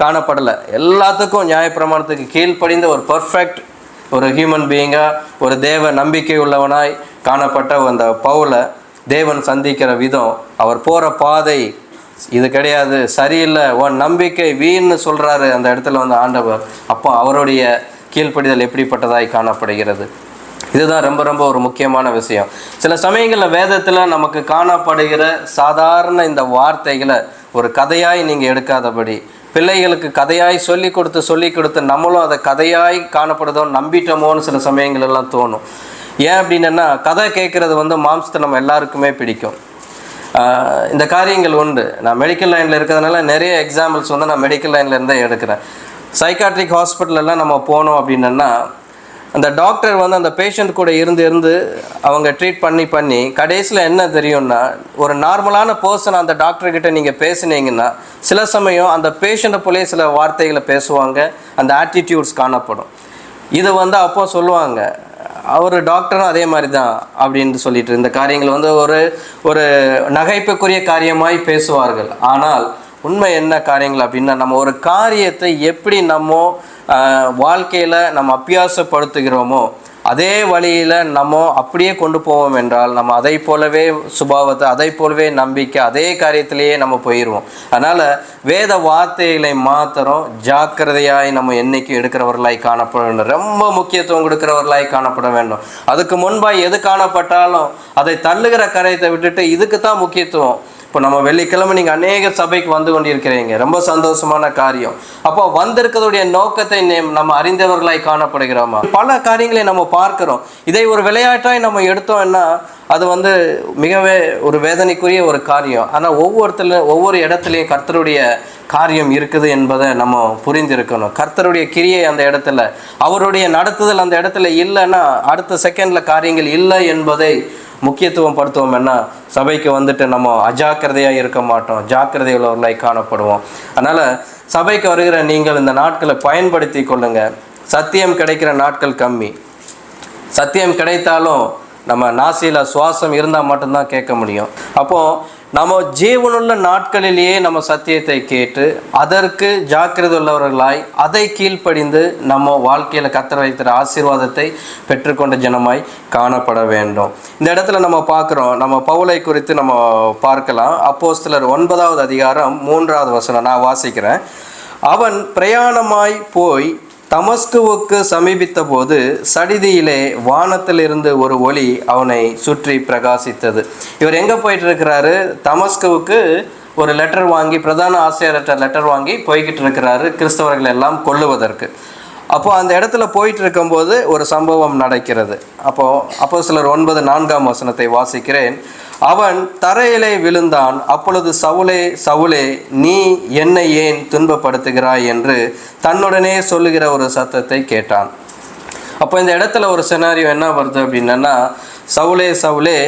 காணப்படலை. எல்லாத்துக்கும் நியாயப்பிரமாணத்துக்கு கீழ்ப்படிந்த ஒரு பர்ஃபெக்ட் ஒரு ஹியூமன் பீயிங்காக, ஒரு தேவ நம்பிக்கை உள்ளவனாய் காணப்பட்ட அந்த பவுலை தேவன் சந்திக்கிற விதம், அவர் போகிற பாதை இது கிடையாது, சரியில்லை, உன் நம்பிக்கை வீண்னு சொல்கிறாரு அந்த இடத்துல ஆண்டவர். அப்போ அவருடைய கீழ்ப்படிதல் எப்படிப்பட்டதாய் காணப்படுகிறது? இதுதான் ரொம்ப ரொம்ப ஒரு முக்கியமான விஷயம். சில சமயங்களில் வேதத்தில் நமக்கு காணப்படுகிற சாதாரண இந்த வார்த்தைகளை ஒரு கதையாய் நீங்கள் எடுக்காதபடி, பிள்ளைகளுக்கு கதையாய் சொல்லி கொடுத்து நம்மளும் அதை கதையாய் காணப்படுதோன்னு நம்பிட்டோமோன்னு சில சமயங்கள் எல்லாம் தோணும். ஏன் அப்படின்னா, கதை கேட்குறது மாம்சத்தை நம்ம எல்லாருக்குமே பிடிக்கும். இந்த காரியங்கள் உண்டு. நான் மெடிக்கல் லைனில் இருக்கிறதுனால நிறைய எக்ஸாம்பிள்ஸ் நான் மெடிக்கல் லைனில் இருந்தே எடுக்கிறேன். சைக்காட்ரிக் ஹாஸ்பிட்டலெல்லாம் நம்ம போனோம் அப்படின்னா, அந்த டாக்டர் அந்த பேஷண்ட் கூட இருந்து அவங்க ட்ரீட் பண்ணி கடைசியில் என்ன தெரியும்னா, ஒரு நார்மலான பர்சன் அந்த டாக்டர்கிட்ட நீங்கள் பேசுனீங்கன்னா சில சமயம் அந்த பேஷண்ட்டை போலே சில வார்த்தைகளை பேசுவாங்க, அந்த ஆட்டிடியூட்ஸ் காணப்படும். இது அப்போ சொல்லுவாங்க, அவர் டாக்டரும் அதே மாதிரி தான் அப்படின்னு சொல்லிட்டு இந்த காரியங்கள் ஒரு நகைப்புக்குரிய காரியமாய் பேசுவார்கள். ஆனால் உண்மை என்ன காரியங்கள் அப்படின்னா, நம்ம ஒரு காரியத்தை எப்படி நம்ம வாழ்க்கையில் நம்ம அபியாசப்படுத்துகிறோமோ அதே வழியில் நம்ம அப்படியே கொண்டு போவோம் என்றால், நம்ம அதை போலவே சுபாவத்தை, அதை போலவே நம்பிக்கை, அதே காரியத்திலேயே நம்ம போயிடுவோம். அதனால் வேத வார்த்தைகளை மாத்திரம் ஜாக்கிரதையாய் நம்ம என்னைக்கும் எடுக்கிறவர்களாய் காணப்பட வேண்டும். ரொம்ப முக்கியத்துவம் கொடுக்கிறவர்களாய் காணப்பட வேண்டும். அதுக்கு முன்பாக எது காணப்பட்டாலும் அதை தள்ளுகிற காரியத்தை விட்டுட்டு இதுக்கு தான் முக்கியத்துவம், இப்போ நம்ம வெள்ளிக்கிழமை நீங்கள் அநேக சபைக்கு வந்து கொண்டிருக்கிறீங்க, ரொம்ப சந்தோஷமான காரியம். அப்போ வந்திருக்கிறதுடைய நோக்கத்தை நம்ம அறிந்தவர்களாய் காணப்படுகிறோமா? பல காரியங்களை நம்ம பார்க்கிறோம். இதை ஒரு விளையாட்டாய் நம்ம எடுத்தோம்னா அது மிகவே ஒரு வேதனைக்குரிய ஒரு காரியம். ஆனால் ஒவ்வொரு இடத்துலையும் கர்த்தருடைய காரியம் இருக்குது என்பதை நம்ம புரிந்திருக்கணும். கர்த்தருடைய கிரியை அந்த இடத்துல, அவருடைய நடத்துதல் அந்த இடத்துல இல்லைன்னா அடுத்த செகண்டில் காரியங்கள் இல்லை என்பதை முக்கியத்துவம் படுத்துவோம்னா சபைக்கு நம்ம அஜாக்கிரதையாக இருக்க மாட்டோம், ஜாக்கிரதை உள்ளவர்களாய் காணப்படுவோம். அதனால் சபைக்கு வருகிற நீங்கள் இந்த நாட்களை பயன்படுத்தி கொள்ளுங்க. சத்தியம் கிடைக்கிற நாட்கள் கம்மி. சத்தியம் கிடைத்தாலும் நம்ம நாசியில் சுவாசம் இருந்தால் மட்டும்தான் கேட்க முடியும். அப்போது நம்ம ஜீவனுள்ள நாட்களிலேயே நம்ம சத்தியத்தை கேட்டு அதற்கு ஜாக்கிரதை உள்ளவர்களாய் அதை கீழ்ப்படிந்து நம்ம வாழ்க்கையில் கர்த்தர் வைத்திருக்கிற ஆசீர்வாதத்தை பெற்றுக்கொண்ட ஜனமாய் காணப்பட வேண்டும். இந்த இடத்துல நம்ம பார்க்குறோம், நம்ம பவுலை குறித்து நம்ம பார்க்கலாம். அப்போஸ்தலர் 9வது அதிகாரம் 3வது வசனம் நான் வாசிக்கிறேன். அவன் பிரயாணமாய் போய் தமஸ்குவுக்கு சமீபித்த போது சடிதியிலே வானத்திலிருந்து ஒரு ஒளி அவனை சுற்றி பிரகாசித்தது. இவர் எங்கே போயிட்டு இருக்கிறாரு? தமஸ்குவுக்கு ஒரு லெட்டர் வாங்கி, பிரதான ஆசிரியர்கிட்ட லெட்டர் வாங்கி போய்கிட்டு இருக்கிறாரு, கிறிஸ்தவர்கள் எல்லாம் கொல்லுவதற்கு. அப்போது அந்த இடத்துல போயிட்டு இருக்கும்போது ஒரு சம்பவம் நடக்கிறது. அப்போஸ்தலர் 9:4 வசனத்தை வாசிக்கிறேன். அவன் தரையிலே விழுந்தான். அப்பொழுது சவுலே சவுலே, நீ என்னை ஏன் துன்பப்படுத்துகிறாய் என்று தன்னுடனே சொல்லுகிற ஒரு சத்தத்தை கேட்டான். அப்போ இந்த இடத்துல ஒரு சினாரியோ என்ன வருது அப்படின்னா, சவுலே சவுலே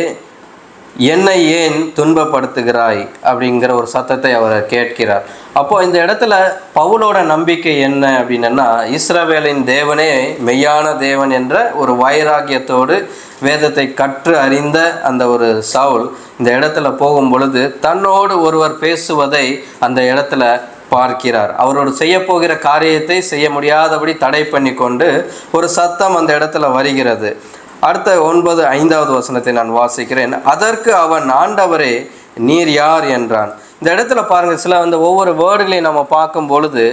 என்னை ஏன் துன்பப்படுத்துகிறாய் அப்படிங்கிற ஒரு சத்தத்தை அவர் கேட்கிறார். அப்போது இந்த இடத்துல பவுலோட நம்பிக்கை என்ன அப்படின்னா, இஸ்ரவேலின் தேவனே மெய்யான தேவன் என்ற ஒரு வைராகியத்தோடு வேதத்தை கற்று அறிந்த அந்த ஒரு சவுல் இந்த இடத்துல போகும் பொழுது தன்னோடு ஒருவர் பேசுவதை அந்த இடத்துல பார்க்கிறார். அவரோடு செய்ய போகிற காரியத்தை செய்ய முடியாதபடி தடை பண்ணி கொண்டு ஒரு சத்தம் அந்த இடத்துல வருகிறது. அடுத்த 9:5 வசனத்தை நான் வாசிக்கிறேன். அதற்கு அவன், ஆண்டவரே நீர் யார் என்றான். இந்த இடத்துல பாருங்கள், சில ஒவ்வொரு வேர்டுகளையும் நம்ம பார்க்கும் பொழுது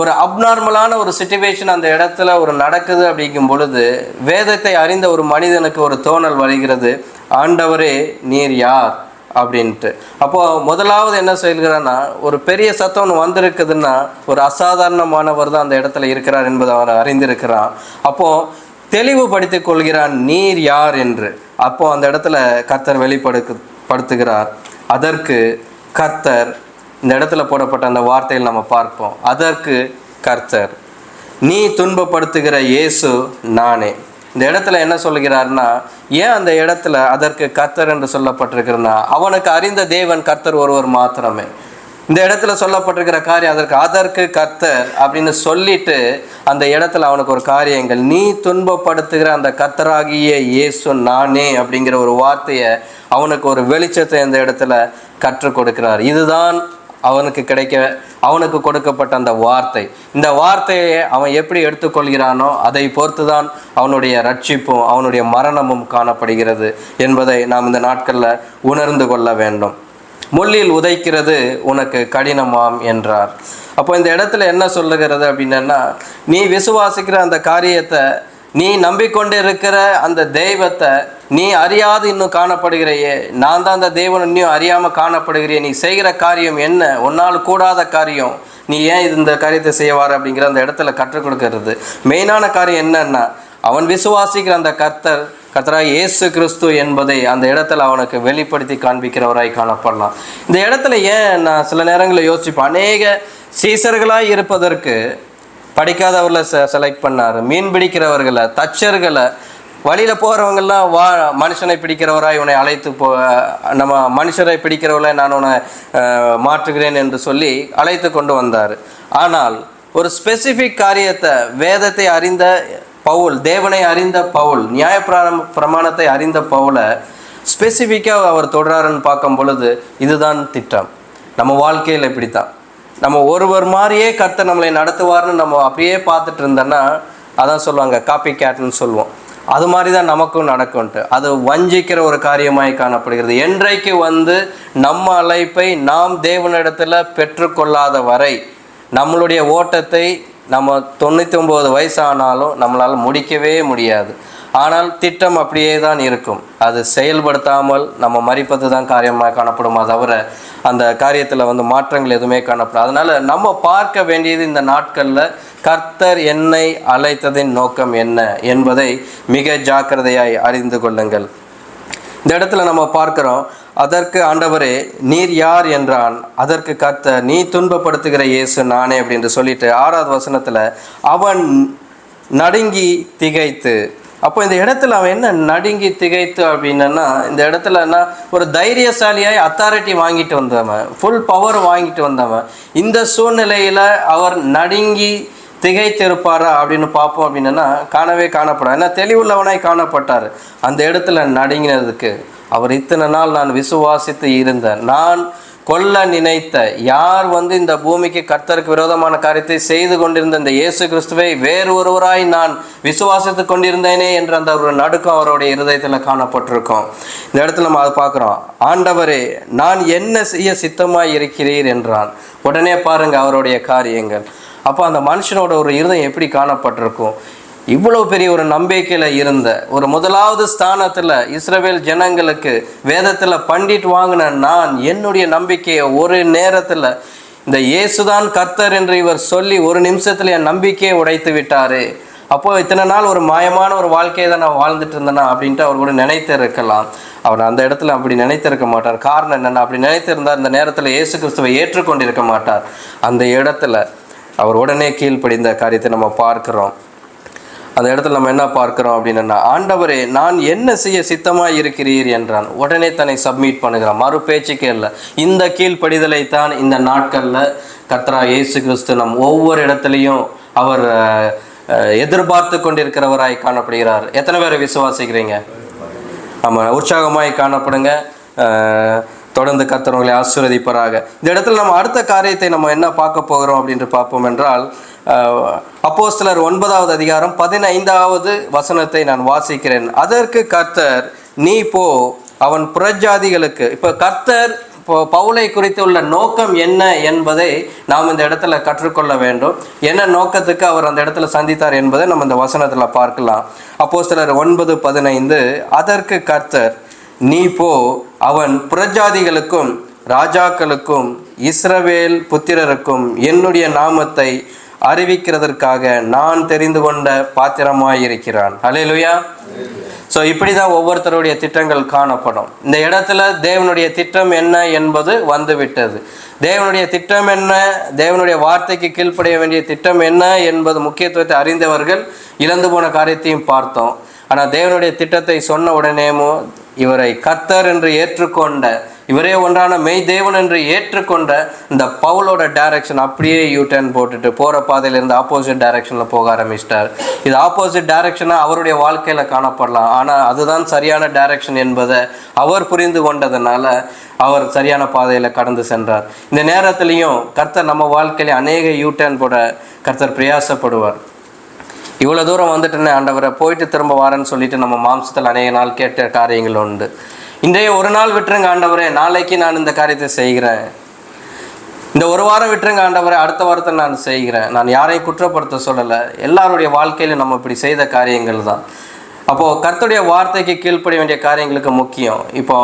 ஒரு அப்நார்மலான ஒரு சிச்சுவேஷன் அந்த இடத்துல ஒரு நடக்குது. அப்படிங்கும் பொழுது வேதத்தை அறிந்த ஒரு மனிதனுக்கு ஒரு தோணல் வருகிறது, ஆண்டவரே நீர் யார் அப்படின்ட்டு. அப்போது முதலாவது என்ன சொல்கிறான்னா, ஒரு பெரிய சத்தம் ஒன்று வந்திருக்குதுன்னா ஒரு அசாதாரணமானவர் தான் அந்த இடத்துல இருக்கிறார் என்பதை அவர் அறிந்திருக்கிறான். அப்போது தெளிவுபடுத்திக் கொள்கிறான், நீர் யார் என்று. அப்போது அந்த இடத்துல கர்த்தர் வெளிப்படுத்துகிறார். அதற்கு கர்த்தர், இந்த இடத்துல போடப்பட்ட அந்த வார்த்தையில் நம்ம பார்ப்போம், அதற்கு கர்த்தர், நீ துன்பப்படுத்துகிற இயேசு நானே. இந்த இடத்துல என்ன சொல்கிறார்னா, ஏன் அந்த இடத்துல அதற்கு கர்த்தர் என்று சொல்லப்பட்டிருக்கிறன்னா, அவனுக்கு அறிந்த தேவன் கர்த்தர் ஒருவர் மாத்திரமே. இந்த இடத்துல சொல்லப்பட்டிருக்கிற காரியம் அதற்கு கர்த்தர் அப்படின்னு சொல்லிட்டு அந்த இடத்துல அவனுக்கு ஒரு காரியங்கள், நீ துன்பப்படுத்துகிற அந்த கர்த்தராகிய இயேசு நானே அப்படிங்கிற ஒரு வார்த்தையை, அவனுக்கு ஒரு வெளிச்சத்தை இந்த இடத்துல கற்றுக் கொடுக்கிறார். இதுதான் அவனுக்கு கொடுக்கப்பட்ட அந்த வார்த்தை. இந்த வார்த்தையை அவன் எப்படி எடுத்துக்கொள்கிறானோ அதை பொறுத்து தான் அவனுடைய ரட்சிப்பும் அவனுடைய மரணமும் காணப்படுகிறது என்பதை நாம் இந்த நாட்களில் உணர்ந்து கொள்ள வேண்டும். முள்ளில் உதைக்கிறது உனக்கு கடினமாம் என்றார். அப்போ இந்த இடத்துல என்ன சொல்லுகிறது அப்படின்னா, நீ விசுவாசிக்கிற அந்த காரியத்தை, நீ நம்பிக்கொண்டு இருக்கிற அந்த தெய்வத்தை நீ அறியாது இன்னும் காணப்படுகிறையே, நான் தான் அந்த தெய்வன் இன்னும் அறியாமல் காணப்படுகிறேன், நீ செய்கிற காரியம் என்ன, உன்னால் கூடாத காரியம், நீ ஏன் இந்த காரியத்தை செய்வார் அப்படிங்கிற அந்த இடத்துல கற்றுக் கொடுக்கறது. மெயினான காரியம் என்னன்னா, அவன் விசுவாசிக்கிற அந்த கர்த்தராய் இயேசு கிறிஸ்து என்பதை அந்த இடத்துல அவனுக்கு வெளிப்படுத்தி காண்பிக்கிறவராய் காணப்படலாம். இந்த இடத்துல ஏன் நான் சில நேரங்களில் யோசிப்பேன், அநேக சீசர்களாய் இருப்பதற்கு படிக்காதவர்களை செலக்ட் பண்ணார், மீன் பிடிக்கிறவர்களை, தச்சர்களை, வழியில் போகிறவங்கெல்லாம் மனுஷனை பிடிக்கிறவராய் இவனை அழைத்து நம்ம மனுஷரை பிடிக்கிறவர்களை நான் உன்னை மாற்றுகிறேன் என்று சொல்லி அழைத்து கொண்டு வந்தார். ஆனால் ஒரு ஸ்பெசிஃபிக் காரியத்தை, வேதத்தை அறிந்த பவுல், தேவனை அறிந்த பவுல், நியாய பிரமாணத்தை அறிந்த பவுலை ஸ்பெசிஃபிக்காக அவர் தொடராருன்னு பார்க்கும் பொழுது இதுதான் திட்டம். நம்ம வாழ்க்கையில் இப்படித்தான், நம்ம ஒருவர் மாதிரியே கர்த்தர் நம்மளை நடத்துவார்னு நம்ம அப்படியே பார்த்துட்டு இருந்தோன்னா அதான் சொல்லுவாங்க காப்பி கேட்னு சொல்லுவோம். அது மாதிரி தான் நமக்கும் நடக்கும்ட்டு. அது வஞ்சிக்கிற ஒரு காரியமாய் காணப்படுகிறது. என்றைக்கு நம்ம அழைப்பை நாம் தேவனிடத்தில் பெற்றுக்கொள்ளாத வரை நம்மளுடைய ஓட்டத்தை நம்ம 99 வயசு ஆனாலும் நம்மளால் முடிக்கவே முடியாது. ஆனால் திட்டம் அப்படியே தான் இருக்கும். அது செயல்படுத்தாமல் நம்ம மறிப்பது தான் காரியமாக காணப்படுமா தவிர அந்த காரியத்தில் மாற்றங்கள் எதுவுமே காணப்படும். அதனால் நம்ம பார்க்க வேண்டியது இந்த நாட்களில் கர்த்தர் என்னை அழைத்ததின் நோக்கம் என்ன என்பதை மிக ஜாக்கிரதையாய் அறிந்து கொள்ளுங்கள். இந்த இடத்துல நம்ம பார்க்கிறோம், அதற்கு ஆண்டவரே நீர் யார் என்றான். அதற்கு கர்த்தர், நீ துன்பப்படுத்துகிற இயேசு நானே அப்படின்னு சொல்லிட்டு 6வது வசனத்தில் அவன் நடுங்கி திகைத்து. அப்போ இந்த இடத்துல அவன் என்ன நடுங்கி திகைத்து அப்படின்னா, இந்த இடத்துலன்னா ஒரு தைரியசாலியாய் அத்தாரிட்டி வாங்கிட்டு வந்தவன், ஃபுல் பவர் வாங்கிட்டு வந்தவன், இந்த சூழ்நிலையில் அவர் நடுங்கி திகைத்திருப்பாரா அப்படின்னு பார்ப்போம். அப்படின்னா காணவே காணப்படும். ஏன்னா தெளிவுள்ளவனாய் காணப்பட்டார். அந்த இடத்துல நடுங்கினதுக்கு அவர் இத்தனை நாள் நான் விசுவாசித்து இருந்தேன், நான் கொல்ல நினைத்த யார் இந்த பூமிக்கு கர்த்தருக்கு விரோதமான காரியத்தை செய்து கொண்டிருந்த இந்த இயேசு கிறிஸ்துவை வேறு ஒருவராய் நான் விசுவாசித்து கொண்டிருந்தேனே என்ற அந்த ஒரு நடுக்கம் அவருடைய இருதயத்தில் காணப்பட்டிருக்கோம். இந்த இடத்துல நம்ம அதை பார்க்குறோம். ஆண்டவரே நான் என்ன செய்ய சித்தமாய் இருக்கிறீர் என்றான். உடனே பாருங்க அவருடைய காரியங்கள். அப்போ அந்த மனுஷனோட ஒரு இருதயம் எப்படி காணப்பட்டிருக்கும். இவ்வளோ பெரிய ஒரு நம்பிக்கையில் இருந்த ஒரு முதலாவது ஸ்தானத்தில் இஸ்ரவேல் ஜனங்களுக்கு வேதத்தில் பண்டிட் வாங்கின நான் என்னுடைய நம்பிக்கையை ஒரு நேரத்தில் இந்த இயேசுதான் கர்த்தர் என்று இவர் சொல்லி ஒரு நிமிஷத்தில் என் நம்பிக்கையை உடைத்து விட்டாரு. அப்போது இத்தனை நாள் ஒரு மாயமான ஒரு வாழ்க்கையை தான் நான் வாழ்ந்துட்டு இருந்தேனா அப்படின்ட்டு அவர் கூட நினைத்து இருக்கலாம். அவர் அந்த இடத்துல அப்படி நினைத்திருக்க மாட்டார். காரணம் என்னென்னா, அப்படி நினைத்திருந்தார் இந்த நேரத்தில் இயேசு கிறிஸ்துவை ஏற்றுக்கொண்டிருக்க மாட்டார். அந்த இடத்துல அவர் உடனே கீழ்ப்படிந்த காரியத்தை நம்ம பார்க்கிறோம். அந்த இடத்துல நம்ம என்ன பார்க்கிறோம் அப்படின்னா, ஆண்டவரே நான் என்ன செய்ய சித்தமாக இருக்கிறீர் என்றான். உடனே தன்னை சப்மிட் பண்ணுகிறான். மறு பேச்சுக்கே இல்லை. இந்த கீழ்ப்படிதலை தான் இந்த நாட்களில் கர்த்தராகிய இயேசு கிறிஸ்து நம் ஒவ்வொரு இடத்துலையும் அவர் எதிர்பார்த்து கொண்டிருக்கிறவராய் காணப்படுகிறார். எத்தனை பேரை விசுவாசிக்கிறீங்க? ஆமாம், உற்சாகமாய் காணப்படுங்க. தொடர்ந்து கர்த்தர் உங்களை ஆசீர்வதிப்பாராக. இந்த இடத்துல நம்ம அடுத்த காரியத்தை நம்ம என்ன பார்க்க போகிறோம் அப்படின்ட்டு பார்ப்போம் என்றால், அப்போஸ்தலர் 9வது அதிகாரம் 15வது வசனத்தை நான் வாசிக்கிறேன். அதற்கு கர்த்தர், நீ போ அவன் புறஜாதிகளுக்கு. இப்போ கர்த்தர் பவுலை குறித்து உள்ள நோக்கம் என்ன என்பதை நாம் இந்த இடத்துல கற்றுக்கொள்ள வேண்டும். என்ன நோக்கத்துக்கு அவர் அந்த இடத்துல சந்தித்தார் என்பதை நம்ம இந்த வசனத்தில் பார்க்கலாம். அப்போஸ்தலர் 9:15, அதற்கு கர்த்தர், நீ போ அவன் புறஜாதிகளுக்கும் ராஜாக்களுக்கும் இஸ்ரவேல் புத்திரருக்கும் என்னுடைய நாமத்தை அறிவிக்கிறதற்காக நான் தெரிந்து கொண்ட பாத்திரமாயிருக்கிறான். ஹல்லேலூயா. ஸோ இப்படி தான் ஒவ்வொருத்தருடைய திட்டங்கள் காணப்படும். இந்த இடத்துல தேவனுடைய திட்டம் என்ன என்பது வந்துவிட்டது. தேவனுடைய திட்டம் என்ன, தேவனுடைய வார்த்தைக்கு கீழ்ப்படைய வேண்டிய திட்டம் என்ன என்பது முக்கியத்துவத்தை அறிந்தவர்கள் இழந்து போன காரியத்தையும் பார்த்தோம். ஆனால் தேவனுடைய திட்டத்தை சொன்ன உடனேமோ இவரை கர்த்தர் என்று ஏற்றுக்கொண்ட, இவரே ஒன்றான மெய் தேவன் என்று ஏற்றுக்கொண்ட இந்த பவுலோட டைரக்ஷன் அப்படியே யூடர்ன் போட்டுட்டு போகிற பாதையிலேருந்து ஆப்போசிட் டைரக்ஷனில் போக ஆரம்பிச்சிட்டார். இது ஆப்போசிட் டைரக்ஷனாக அவருடைய வாழ்க்கையில் காணப்படலாம். ஆனால் அதுதான் சரியான டைரக்ஷன் என்பதை அவர் புரிந்து கொண்டதுனால அவர் சரியான பாதையில் கடந்து சென்றார். இந்த நேரத்துலையும் கர்த்தர் நம்ம வாழ்க்கையில அநேக யூடர்ன் போட கர்த்தர் பிரயாசப்படுவார். இவ்வளோ தூரம் வந்துட்டேன்னு ஆண்டவரை போயிட்டு திரும்ப வாரேன்னு சொல்லிட்டு நம்ம மாம்சத்தில் அநேக நாள் கேட்ட காரியங்கள் உண்டு. இன்றைய ஒரு நாள் விட்டுருங்க ஆண்டவரே, நாளைக்கு நான் இந்த காரியத்தை செய்கிறேன். இந்த ஒரு வாரம் விட்டுருங்க ஆண்டவரே, அடுத்த வாரத்தை நான் செய்கிறேன். நான் யாரையும் குற்றப்படுத்த சொல்லலை. எல்லாருடைய வாழ்க்கையிலும் நம்ம இப்படி செய்த காரியங்கள் தான். அப்போது கர்த்தருடைய வார்த்தைக்கு கீழ்ப்பட வேண்டிய காரியங்களுக்கு முக்கியம். இப்போ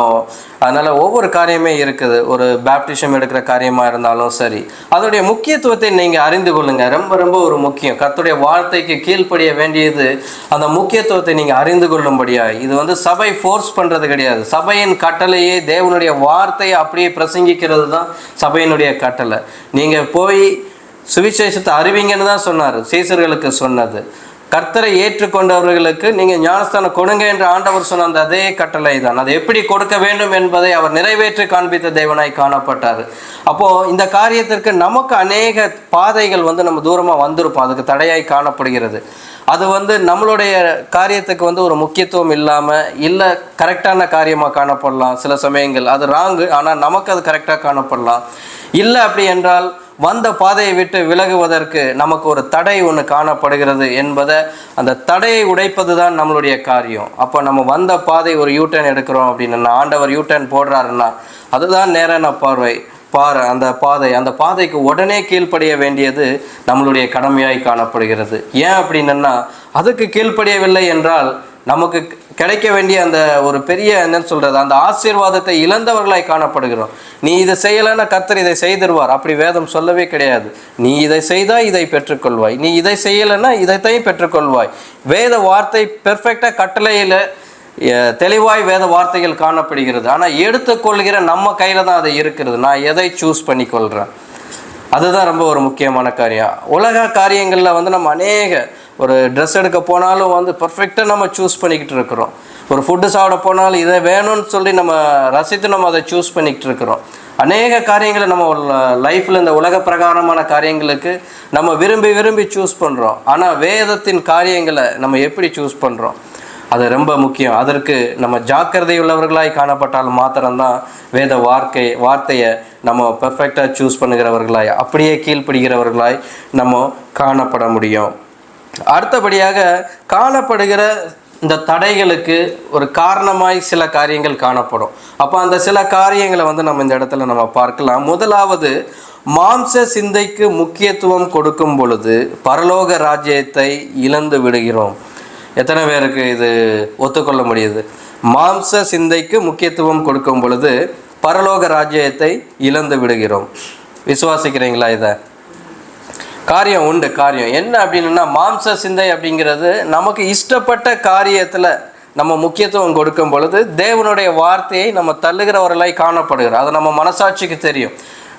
அதனால் ஒவ்வொரு காரியமே இருக்குது. ஒரு பேப்டிசம் எடுக்கிற காரியமாக இருந்தாலும் சரி, அதனுடைய முக்கியத்துவத்தை நீங்கள் அறிந்து கொள்ளுங்கள். ரொம்ப ரொம்ப ஒரு முக்கியம். கர்த்தருடைய வார்த்தைக்கு கீழ்ப்படிய வேண்டியது அந்த முக்கியத்துவத்தை நீங்கள் அறிந்து கொள்ளும்படியா. இது சபை ஃபோர்ஸ் பண்ணுறது கிடையாது. சபையின் கட்டளையே தேவனுடைய வார்த்தையை அப்படியே பிரசங்கிக்கிறது தான் சபையினுடைய கட்டளை. நீங்கள் போய் சுவிசேஷத்தை அறிவிங்கன்னு தான் சொன்னார், சீசர்களுக்கு சொன்னது. கர்த்தரை ஏற்றுக்கொண்டவர்களுக்கு நீங்கள் ஞானஸ்தானம் கொடுங்க என்று ஆண்டவர் சொன்ன அந்த அதே கட்டளை தான். அதை எப்படி கொடுக்க வேண்டும் என்பதை அவர் நிறைவேற்றி காண்பித்த தேவனாய் காணப்பட்டார். அப்போது இந்த காரியத்திற்கு நமக்கு அநேக பாதைகள் நம்ம தூரமாக வந்திருப்போம். அதுக்கு தடையாய் காணப்படுகிறது. அது நம்மளுடைய காரியத்துக்கு ஒரு முக்கியத்துவம் இல்லாமல் இல்லை கரெக்டான காரியமாக காணப்படலாம். சில சமயங்கள் அது ராங்கு, ஆனால் நமக்கு அது கரெக்டாக காணப்படலாம். இல்லை அப்படி என்றால் வந்த பாதையை விட்டு விலகுவதற்கு நமக்கு ஒரு தடை ஒன்று காணப்படுகிறது என்பதை, அந்த தடையை உடைப்பது தான் நம்மளுடைய காரியம். அப்போ நம்ம வந்த பாதை ஒரு யூட்டர்ன் எடுக்கிறோம் அப்படின்னா, ஆண்டவர் யூட்டர்ன் போடுறாருன்னா அதுதான் நேரான பார்வை. அந்த பாதைக்கு உடனே கீழ்ப்படிய வேண்டியது நம்மளுடைய கடமையாய் காணப்படுகிறது. ஏன் அப்படின்னா, அதுக்கு கீழ்ப்படியவில்லை என்றால் நமக்கு கிடைக்க வேண்டிய அந்த ஒரு பெரிய என்னன்னு சொல்கிறது, அந்த ஆசீர்வாதத்தை இழந்தவர்களாய் காணப்படுகிறோம். நீ இதை செய்யலைன்னா கர்த்தர் இதை செய்திருவார், அப்படி வேதம் சொல்லவே கிடையாது. நீ இதை செய்தால் இதை பெற்றுக்கொள்வாய், நீ இதை செய்யலைன்னா இதைத்தையும் பெற்றுக்கொள்வாய். வேத வார்த்தை பெர்ஃபெக்டாக கட்டளையில் தெளிவாய் வேத வார்த்தைகள் காணப்படுகிறது. ஆனால் எடுத்துக்கொள்கிற நம்ம கையில் தான் அது இருக்கிறது. நான் எதை சூஸ் பண்ணி கொள்கிறேன், அதுதான் ரொம்ப ஒரு முக்கியமான காரியம். உலக காரியங்களில் வந்து நம்ம அநேக ஒரு ட்ரெஸ் எடுக்க போனாலும் வந்து பர்ஃபெக்டாக நம்ம சூஸ் பண்ணிக்கிட்டு இருக்கிறோம். ஒரு ஃபுட்டு சாப்பிட போனாலும் இதை வேணும்னு சொல்லி நம்ம ரசித்து நம்ம அதை சூஸ் பண்ணிக்கிட்டு இருக்கிறோம். அநேக காரியங்களை நம்ம லைஃப்பில் இந்த உலக பிரகாரமான காரியங்களுக்கு நம்ம விரும்பி விரும்பி சூஸ் பண்ணுறோம். ஆனால் வேதத்தின் காரியங்களை நம்ம எப்படி சூஸ் பண்ணுறோம், அது ரொம்ப முக்கியம். அதற்கு நம்ம ஜாக்கிரதை உள்ளவர்களாய் காணப்பட்டால் மாத்திரம்தான் வேத வார்த்தையை நம்ம பெர்ஃபெக்டாக சூஸ் பண்ணுகிறவர்களாய், அப்படியே கீழ்ப்படுகிறவர்களாய் நம்ம காணப்பட முடியும். அடுத்தபடியாக காணப்படுகிற இந்த தடைகளுக்கு ஒரு காரணமாய் சில காரியங்கள் காணப்படும். அப்போ அந்த சில காரியங்களை வந்து நம்ம இந்த இடத்துல நம்ம பார்க்கலாம். முதலாவது, மாம்ச சிந்தைக்கு முக்கியத்துவம் கொடுக்கும் பொழுது பரலோக ராஜ்யத்தை இழந்து விடுகிறோம். எத்தனை பேருக்கு இது ஒத்துக்கொள்ள முடியுது? மாம்ச சிந்தைக்கு முக்கியத்துவம் கொடுக்கும் பொழுது பரலோக ராஜ்யத்தை இழந்து விடுகிறோம். விசுவாசிக்கிறீங்களா? இதை காரியம் உண்டு. காரியம் என்ன அப்படின்னா, மாம்ச சிந்தை அப்படிங்கிறது நமக்கு இஷ்டப்பட்ட காரியத்தில் நம்ம முக்கியத்துவம் கொடுக்கும் பொழுது தேவனுடைய வார்த்தையை நம்ம தள்ளுகிறவர்களாய் காணப்படுகிறோம். அது நம்ம மனசாட்சிக்கு தெரியும்.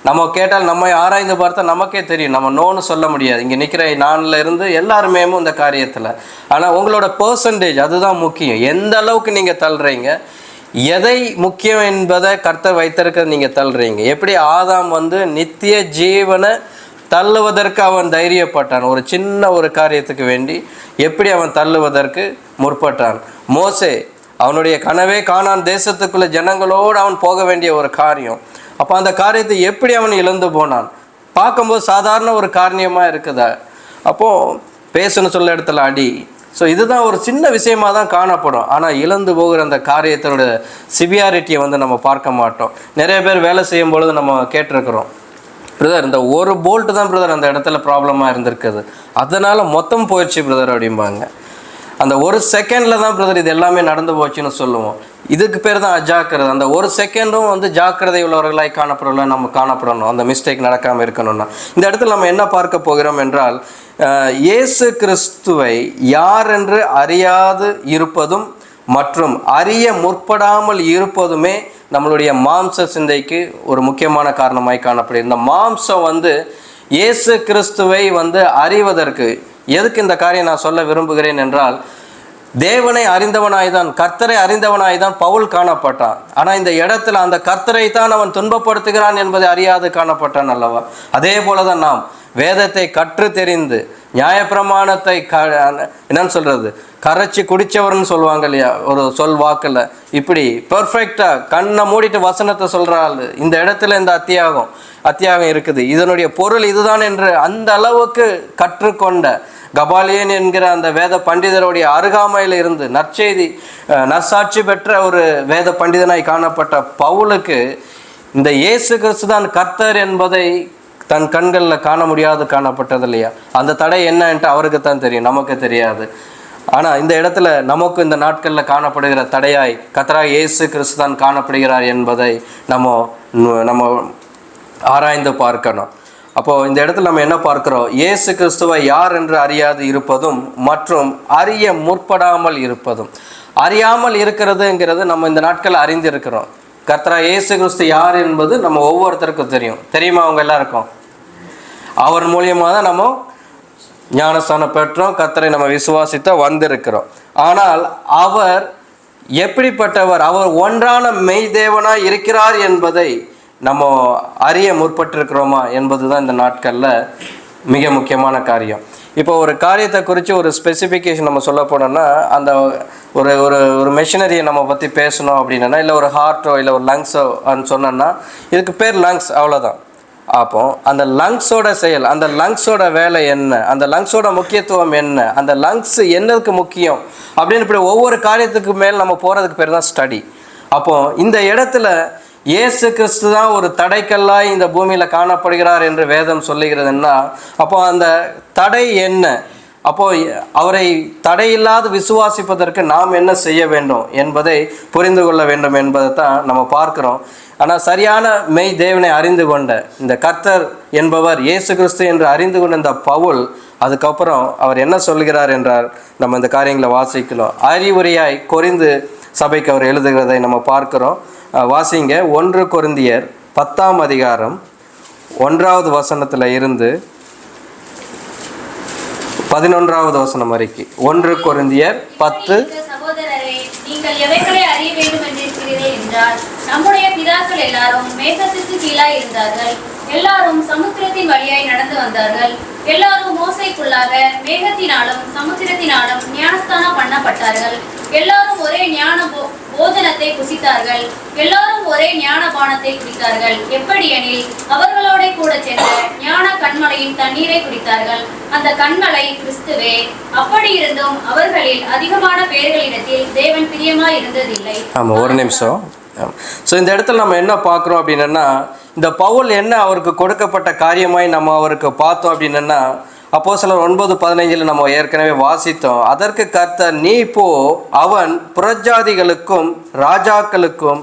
நம்ம கேட்டால் நம்மை ஆராய்ந்து பார்த்தா நமக்கே தெரியும். நம்ம நோன்னு சொல்ல முடியாது. இங்கே நிற்கிற நானில் இருந்து எல்லாருமே இந்த காரியத்தில். ஆனால் உங்களோட பர்சன்டேஜ் அதுதான் முக்கியம். எந்த அளவுக்கு நீங்கள் தள்ளுறீங்க, எதை முக்கியம் என்பதை கர்த்தர் வைத்திருக்க நீங்கள் தள்ளுறீங்க. எப்படி ஆதாம் வந்து நித்திய ஜீவனை தள்ளுவதற்கு அவன் தைரியப்பட்டான், ஒரு சின்ன ஒரு காரியத்துக்கு வேண்டி எப்படி அவன் தள்ளுவதற்கு முற்பட்டான். மோசே அவனுடைய கனவே கானான் தேசத்துக்குள்ள ஜனங்களோடு அவன் போக வேண்டிய ஒரு காரியம். அப்போ அந்த காரியத்தை எப்படி அவன் இழந்து போனான் பார்க்கும்போது சாதாரண ஒரு காரியமாக இருக்குதா? அப்போது பேசணும் சொல்ல இடத்துல அடி. ஸோ இதுதான் ஒரு சின்ன விஷயமாக தான் காணப்படும். ஆனால் இழந்து போகிற அந்த காரியத்தோட சிவியாரிட்டியை வந்து நம்ம பார்க்க மாட்டோம். நிறைய பேர் வேலை செய்யும் பொழுது நம்ம கேட்டிருக்கிறோம், பிரதர் இந்த ஒரு போல்ட்டு தான் பிரதர் அந்த இடத்துல ப்ராப்ளமாக இருந்திருக்குது, அதனால் மொத்தம் போயிடுச்சு பிரதர் அப்படிம்பாங்க. அந்த ஒரு செகண்டில் தான் பிரதர் இது எல்லாமே நடந்து போச்சுன்னு சொல்லுவோம். இதுக்கு பேர் தான் அஜாக்கிரதை. அந்த ஒரு செகண்டும் வந்து ஜாக்கிரதை உள்ளவர்களாய் காணப்படலாம், நம்ம காணப்படணும். அந்த மிஸ்டேக் நடக்காமல் இருக்கணும்னா இந்த இடத்துல நம்ம என்ன பார்க்க போகிறோம் என்றால், இயேசு கிறிஸ்துவை யார் என்று அறியாது இருப்பதும் மற்றும் அறிய முற்படாமல் இருப்பதுமே நம்மளுடைய மாம்ச சிந்தைக்கு ஒரு முக்கியமான காரணமாய் காணப்படுது. இந்த மாம்சம் வந்து இயேசு கிறிஸ்துவை வந்து அறிவதற்கு, எதுக்கு இந்த காரியம் நான் சொல்ல விரும்புகிறேன் என்றால், தேவனை அறிந்தவனாய்தான், கர்த்தரை அறிந்தவனாய்தான் பவுல் காணப்பட்டான். ஆனால் இந்த இடத்துல அந்த கர்த்தரை தான் அவன் துன்பப்படுத்துகிறான் என்பதை அறியாது காணப்பட்டான் அல்லவா? அதே போல தான் நாம் வேதத்தை கற்று தெரிந்து நியாயப்பிரமாணத்தை என்னன்னு சொல்கிறது, கரைச்சி குடித்தவர்னு சொல்லுவாங்க இல்லையா ஒரு சொல் வாக்கில், இப்படி பெர்ஃபெக்டாக கண்ணை மூடிட்டு வசனத்தை சொல்கிறாள். இந்த இடத்துல இந்த அத்தியாகம் இருக்குது, இதனுடைய பொருள் இதுதான் என்று அந்த அளவுக்கு கற்றுக்கொண்ட கபாலியன் என்கிற அந்த வேத பண்டிதருடைய அருகாமையில் இருந்து நற்சாட்சி பெற்ற ஒரு வேத பண்டிதனாய் காணப்பட்ட பவுலுக்கு இந்த இயேசு கிறிஸ்து தான் கர்த்தர் என்பதை தன் கண்களில் காண முடியாது காணப்பட்டது இல்லையா? அந்த தடை என்னன்ட்டு அவருக்கு தான் தெரியும், நமக்கு தெரியாது. ஆனால் இந்த இடத்துல நமக்கு இந்த நாட்களில் காணப்படுகிற தடையாய் கர்த்தராகிய இயேசு கிறிஸ்து தான் காணப்படுகிறார் என்பதை நம்ம ஆராய்ந்து பார்க்கணும். அப்போது இந்த இடத்துல நம்ம என்ன பார்க்குறோம், இயேசு கிறிஸ்துவை யார் என்று அறியாது இருப்பதும் மற்றும் அறிய முற்படாமல் இருப்பதும். அறியாமல் இருக்கிறதுங்கிறது நம்ம இந்த நாட்களில் அறிந்திருக்கிறோம். கர்த்தராகிய இயேசு கிறிஸ்து யார் என்பது நம்ம ஒவ்வொருத்தருக்கும் தெரியுமா? அவங்க எல்லாருக்கும் அவர் மூலியமாக தான் நம்ம ஞானஸ்தானம் பெற்றோம், கர்த்தரை நம்ம விசுவாசித்த வந்திருக்கிறோம். ஆனால் அவர் எப்படிப்பட்டவர், அவர் ஒன்றான மெய் தேவனாய் இருக்கிறார் என்பதை நம்ம அறிய முற்பட்டிருக்கிறோமா என்பது தான் இந்த நாட்களில் மிக முக்கியமான காரியம். இப்போ ஒரு காரியத்தை குறித்து ஒரு ஸ்பெசிஃபிகேஷன் நம்ம சொல்ல போனோம்னா, அந்த ஒரு ஒரு ஒரு மெஷினரியை நம்ம பற்றி பேசணும் அப்படின்னா, இல்லை ஒரு ஹார்ட்டோ இல்லை ஒரு லங்ஸோ சொன்னோன்னா, இதுக்கு பேர் லங்ஸ், அவ்வளோதான். அப்போ அந்த லங்ஸோட செயல், அந்த லங்ஸோட வேலை என்ன, அந்த லங்ஸோட முக்கியத்துவம் என்ன, அந்த லங்ஸ் என்னதுக்கு முக்கியம் அப்படின்னு இப்படி ஒவ்வொரு காரியத்துக்கு மேல் நம்ம போகிறதுக்கு பேர் தான் ஸ்டடி. அப்போது இந்த இடத்துல இயேசு கிறிஸ்து தான் ஒரு தடைக்கல்லாய் இந்த பூமியில் காணப்படுகிறார் என்று வேதம் சொல்லுகிறதுன்னா, அப்போ அந்த தடை என்ன, அப்போ அவரை தடையில்லாது விசுவாசிப்பதற்கு நாம் என்ன செய்ய வேண்டும் என்பதை புரிந்து கொள்ள வேண்டும் என்பதை தான் நம்ம பார்க்கிறோம். ஆனால் சரியான மெய் தேவனை அறிந்து கொண்ட இந்த கர்த்தர் என்பவர் இயேசு கிறிஸ்து என்று அறிந்து கொண்ட இந்த பவுல் அதுக்கப்புறம் அவர் என்ன சொல்கிறார் என்றால் நம்ம இந்த காரியங்களை வாசிக்கலாம். அறிவுரையாய் கொரிந்து சபைக்கு அவர் எழுதுகிறதை நம்ம பார்க்கிறோம். வாசிங்க 1 கொரிந்தியர் 10ஆம் அதிகாரம் 1வது வசனத்தில் இருந்து 11வது வசனம் வரைக்கும். 1 கொரிந்தியர் 10. சகோதரரே, நீங்கள் எவைகளை அறிய வேண்டும் என்றிருக்கிறீர்கள் என்றால், நம்முடைய பிதாக்கள் எல்லாரும் மேகத்துக்கு கீழாய் இருந்தார்கள், எல்லாரும் சமுத்திரத்தின் வழியாய் நடந்து வந்தார்கள், எல்லாரும் மோசைக்குள்ளாக மேகத்தினாலும் சமுத்திரத்தினாலும் ஞானஸ்தானம் பண்ணப்பட்டார்கள், எல்லாரும் ஒரே ஞான போஜனத்தை புசித்தார்கள், எல்லாரும் ஒரே ஞான பானத்தை குடித்தார்கள். எப்படியெனில் அவர்களோட கூட சென்ற ஞான கண்மலையின் தண்ணீரை குடித்தார்கள். அந்த கண்மலை கிறிஸ்துவே. அப்படி இருந்தும் அவர்களில் அதிகமான பேர்களிடத்தில் தேவன் பிரியமாய் இருந்ததில்லை. ஆமாம், ஒரு நிமிஷம். ஸோ இந்த இடத்துல நம்ம என்ன பார்க்குறோம் அப்படின்னா, இந்த பவுல் என்ன அவருக்கு கொடுக்கப்பட்ட காரியமாய் நம்ம அவருக்கு பார்த்தோம் அப்படின்னா, அப்போஸ்தலர் 9:15 நம்ம ஏற்கனவே வாசித்தோம். அதற்கு கர்த்தர், நீ போ, அவன் புறஜாதிகளுக்கும் ராஜாக்களுக்கும்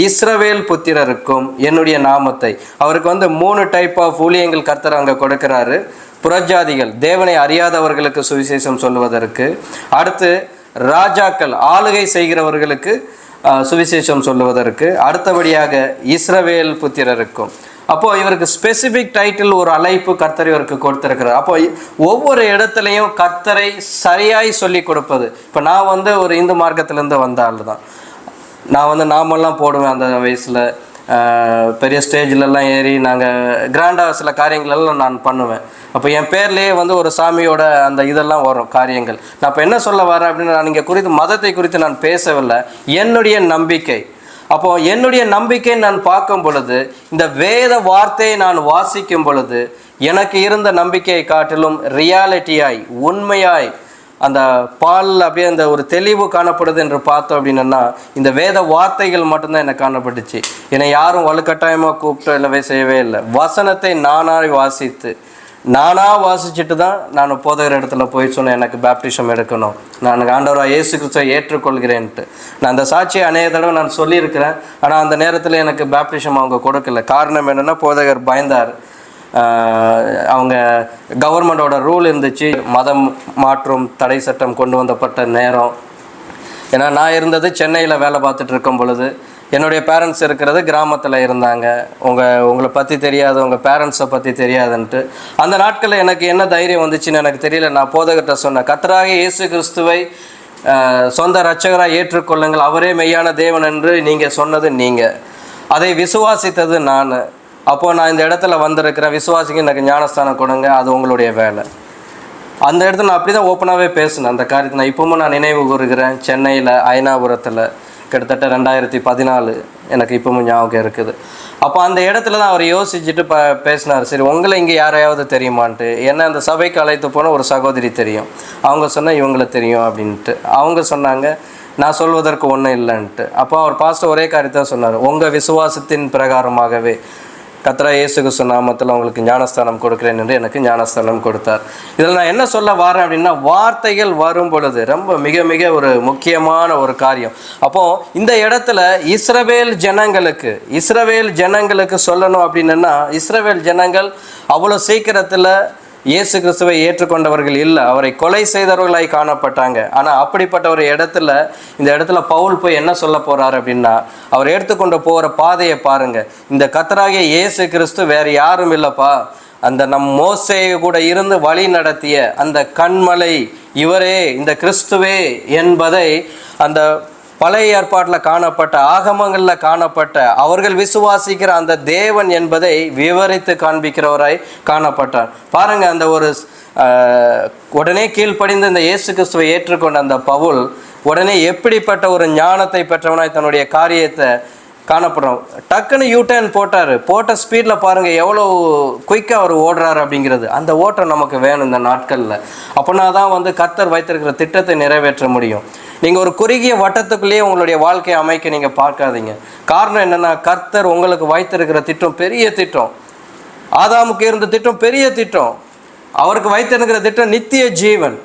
இஸ்ரவேல் புத்திரருக்கும் என்னுடைய நாமத்தை. அவருக்கு 3 டைப் ஆஃப் ஊழியங்கள் கர்த்தர் அங்கே கொடுக்கிறாரு. புறஜாதிகள், தேவனை அறியாதவர்களுக்கு சுவிசேஷம் சொல்லுவதற்கு. அடுத்து ராஜாக்கள், ஆளுகை செய்கிறவர்களுக்கு சுவிசேஷம் சொல்லுவதற்கு. அடுத்தபடியாக இஸ்ரவேல் புத்திரருக்கும். அப்போது இவருக்கு ஸ்பெசிஃபிக் டைட்டில், ஒரு அழைப்பு கர்த்தர் இவருக்கு கொடுத்துருக்கிறார். அப்போ ஒவ்வொரு இடத்துலையும் கர்த்தரை சரியாய் சொல்லி கொடுப்பது. இப்போ நான் ஒரு இந்து மார்க்கத்திலேருந்து வந்த ஆள் தான். நான் நாமெல்லாம் போடுவேன் அந்த வயசில், பெரிய ஸ்டேஜ்லலாம் ஏறி நாங்கள் கிராண்டாக சில காரியங்களெல்லாம் நான் பண்ணுவேன். அப்போ என் பேர்லேயே ஒரு சாமியோட அந்த இதெல்லாம் வரும் காரியங்கள். நான் இப்போ என்ன சொல்ல வரேன் அப்படின்னு, நான் இங்கே குறித்து மதத்தை குறித்து நான் பேசவில்லை, என்னுடைய நம்பிக்கை. அப்போது என்னுடைய நம்பிக்கை நான் பார்க்கும் பொழுது, இந்த வேத வார்த்தையை நான் வாசிக்கும் பொழுது, எனக்கு இருந்த நம்பிக்கையை காட்டிலும் ரியாலிட்டியாய், உண்மையாய், அந்த பாலில் அப்படியே அந்த ஒரு தெளிவு காணப்படுது என்று பார்த்தோம் அப்படின்னா, இந்த வேத வார்த்தைகள் மட்டும்தான் எனக்கு காணப்பட்டுச்சு. என்னை யாரும் வலுக்கட்டாயமாக கூப்பிட்டு இல்லவே செய்யவே இல்லை. வசனத்தை நானாக வாசித்து, நானாக வாசிச்சுட்டு தான் நான் போதகிற இடத்துல போய் சொன்னேன், எனக்கு பேப்டிசம் எடுக்கணும், நான் ஆண்டவராக இயேசு கிறிஸ்துவை ஏற்றுக்கொள்கிறேன்ட்டு. நான் அந்த சாட்சியை அநேக தடவை நான் சொல்லியிருக்கிறேன். ஆனால் அந்த நேரத்தில் எனக்கு பேப்டிசம் அவங்க கொடுக்கல. காரணம் என்னென்னா, போதகர் பயந்தார். அவங்க கவர்மெண்டோட ரூல் இருந்துச்சு, மதம் மாற்றும் தடை சட்டம் கொண்டு வந்தப்பட்ட நேரம். ஏன்னா நான் இருந்தது சென்னையில் வேலை பார்த்துட்டு இருக்கும் பொழுது, என்னுடைய பேரண்ட்ஸ் இருக்கிறது கிராமத்தில் இருந்தாங்க. உங்களை பற்றி தெரியாது, உங்கள் பேரண்ட்ஸை பற்றி தெரியாதுன்ட்டு. அந்த நாட்களில் எனக்கு என்ன தைரியம் வந்துச்சுன்னு எனக்கு தெரியல. நான் போதகர்கிட்ட சொன்னேன், கர்த்தராகிய இயேசு கிறிஸ்துவை சொந்த இரட்சகராக ஏற்றுக்கொள்ளுங்கள், அவரே மெய்யான தேவன் என்று நீங்கள் சொன்னது நீங்கள், அதை விசுவாசித்தது நான். அப்போது நான் இந்த இடத்துல வந்திருக்கிறேன், விசுவாசிக்கு எனக்கு ஞானஸ்தானம் கொடுங்க, அது உங்களுடைய வேலை. அந்த இடத்துல நான் அப்படி தான் ஓப்பனாகவே பேசினேன் அந்த காரியத்தை. நான் இப்பவும் நான் நினைவு கூறுகிறேன். சென்னையில் அயனாபுரத்தில் கிட்டத்தட்ட 2014 எனக்கு இப்பவும் ஞாபகம் இருக்குது. அப்போ அந்த இடத்துல தான் அவர் யோசிச்சுட்டு பேசினார். சரி, உங்களை இங்கே யாரையாவது தெரியுமான்ட்டு. ஏன்னா அந்த சபைக்கு அழைத்து போன ஒரு சகோதரி தெரியும், அவங்க சொன்னால் இவங்களை தெரியும் அப்படின்ட்டு. அவங்க சொன்னாங்க, நான் சொல்வதற்கு ஒன்றும் இல்லைன்ட்டு. அப்போ அவர் பாஸ்டர் ஒரே காரியத்தான் சொன்னார், உங்கள் விசுவாசத்தின் பிரகாரமாகவே கர்த்தராகிய இயேசு கிறிஸ்து நாமத்தில் உங்களுக்கு ஞானஸ்தானம் கொடுக்குறேன் என்று எனக்கு ஞானஸ்தானம் கொடுத்தார். இதில் நான் என்ன சொல்ல வரேன் அப்படின்னா, வார்த்தைகள் வரும் பொழுது ரொம்ப மிக மிக ஒரு முக்கியமான ஒரு காரியம். அப்போது இந்த இடத்துல இஸ்ரவேல் ஜனங்களுக்கு சொல்லணும் அப்படின்னா, இஸ்ரவேல் ஜனங்கள் அவ்வளோ சீக்கிரத்தில் இயேசு கிறிஸ்துவை ஏற்றுக்கொண்டவர்கள் இல்லை, அவரை கொலை செய்தவர்களாய் காணப்பட்டாங்க. ஆனால் அப்படிப்பட்ட ஒரு இடத்துல, இந்த இடத்துல பவுல் போய் என்ன சொல்ல போகிறார் அப்படின்னா, அவர் எடுத்துக்கொண்டு போகிற பாதையை பாருங்கள். இந்த கர்த்தராகிய இயேசு கிறிஸ்து வேறு யாரும் இல்லைப்பா, அந்த மோசேயை கூட இருந்து வழி நடத்திய அந்த கண்மலை இவரே, இந்த கிறிஸ்துவே என்பதை அந்த பழைய ஏற்பாட்டில் காணப்பட்ட, ஆகமங்களில் காணப்பட்ட, அவர்கள் விசுவாசிக்கிற அந்த தேவன் என்பதை விவரித்து காண்பிக்கிறவராய் காணப்பட்டார். பாருங்கள், அந்த ஒரு உடனே கீழ்ப்படிந்து இந்த இயேசு கிறிஸ்துவை ஏற்றுக்கொண்ட அந்த பவுல் உடனே எப்படிப்பட்ட ஒரு ஞானத்தை பெற்றவனாய் தன்னுடைய காரியத்தை காணப்படுறோம். டக்குன்னு யூட்டர்ன் போட்ட ஸ்பீடில் பாருங்கள் எவ்வளோ குயிக்காக அவர் ஓடுறாரு அப்படிங்கிறது. அந்த ஓட்டம் நமக்கு வேணும் இந்த நாட்களில். அப்படின்னா தான் கர்த்தர் வைத்திருக்கிற திட்டத்தை நிறைவேற்ற முடியும். நீங்கள் ஒரு குறுகிய வட்டத்துக்குள்ளேயே உங்களுடைய வாழ்க்கையை அமைக்க நீங்கள் பார்க்காதீங்க. காரணம் என்னென்னா, கர்த்தர் உங்களுக்கு வைத்திருக்கிற திட்டம் பெரிய திட்டம். ஆதாமுக்கு இருந்த திட்டம் பெரிய திட்டம், அவருக்கு வைத்திருக்கிற திட்டம் நித்திய ஜீவன்.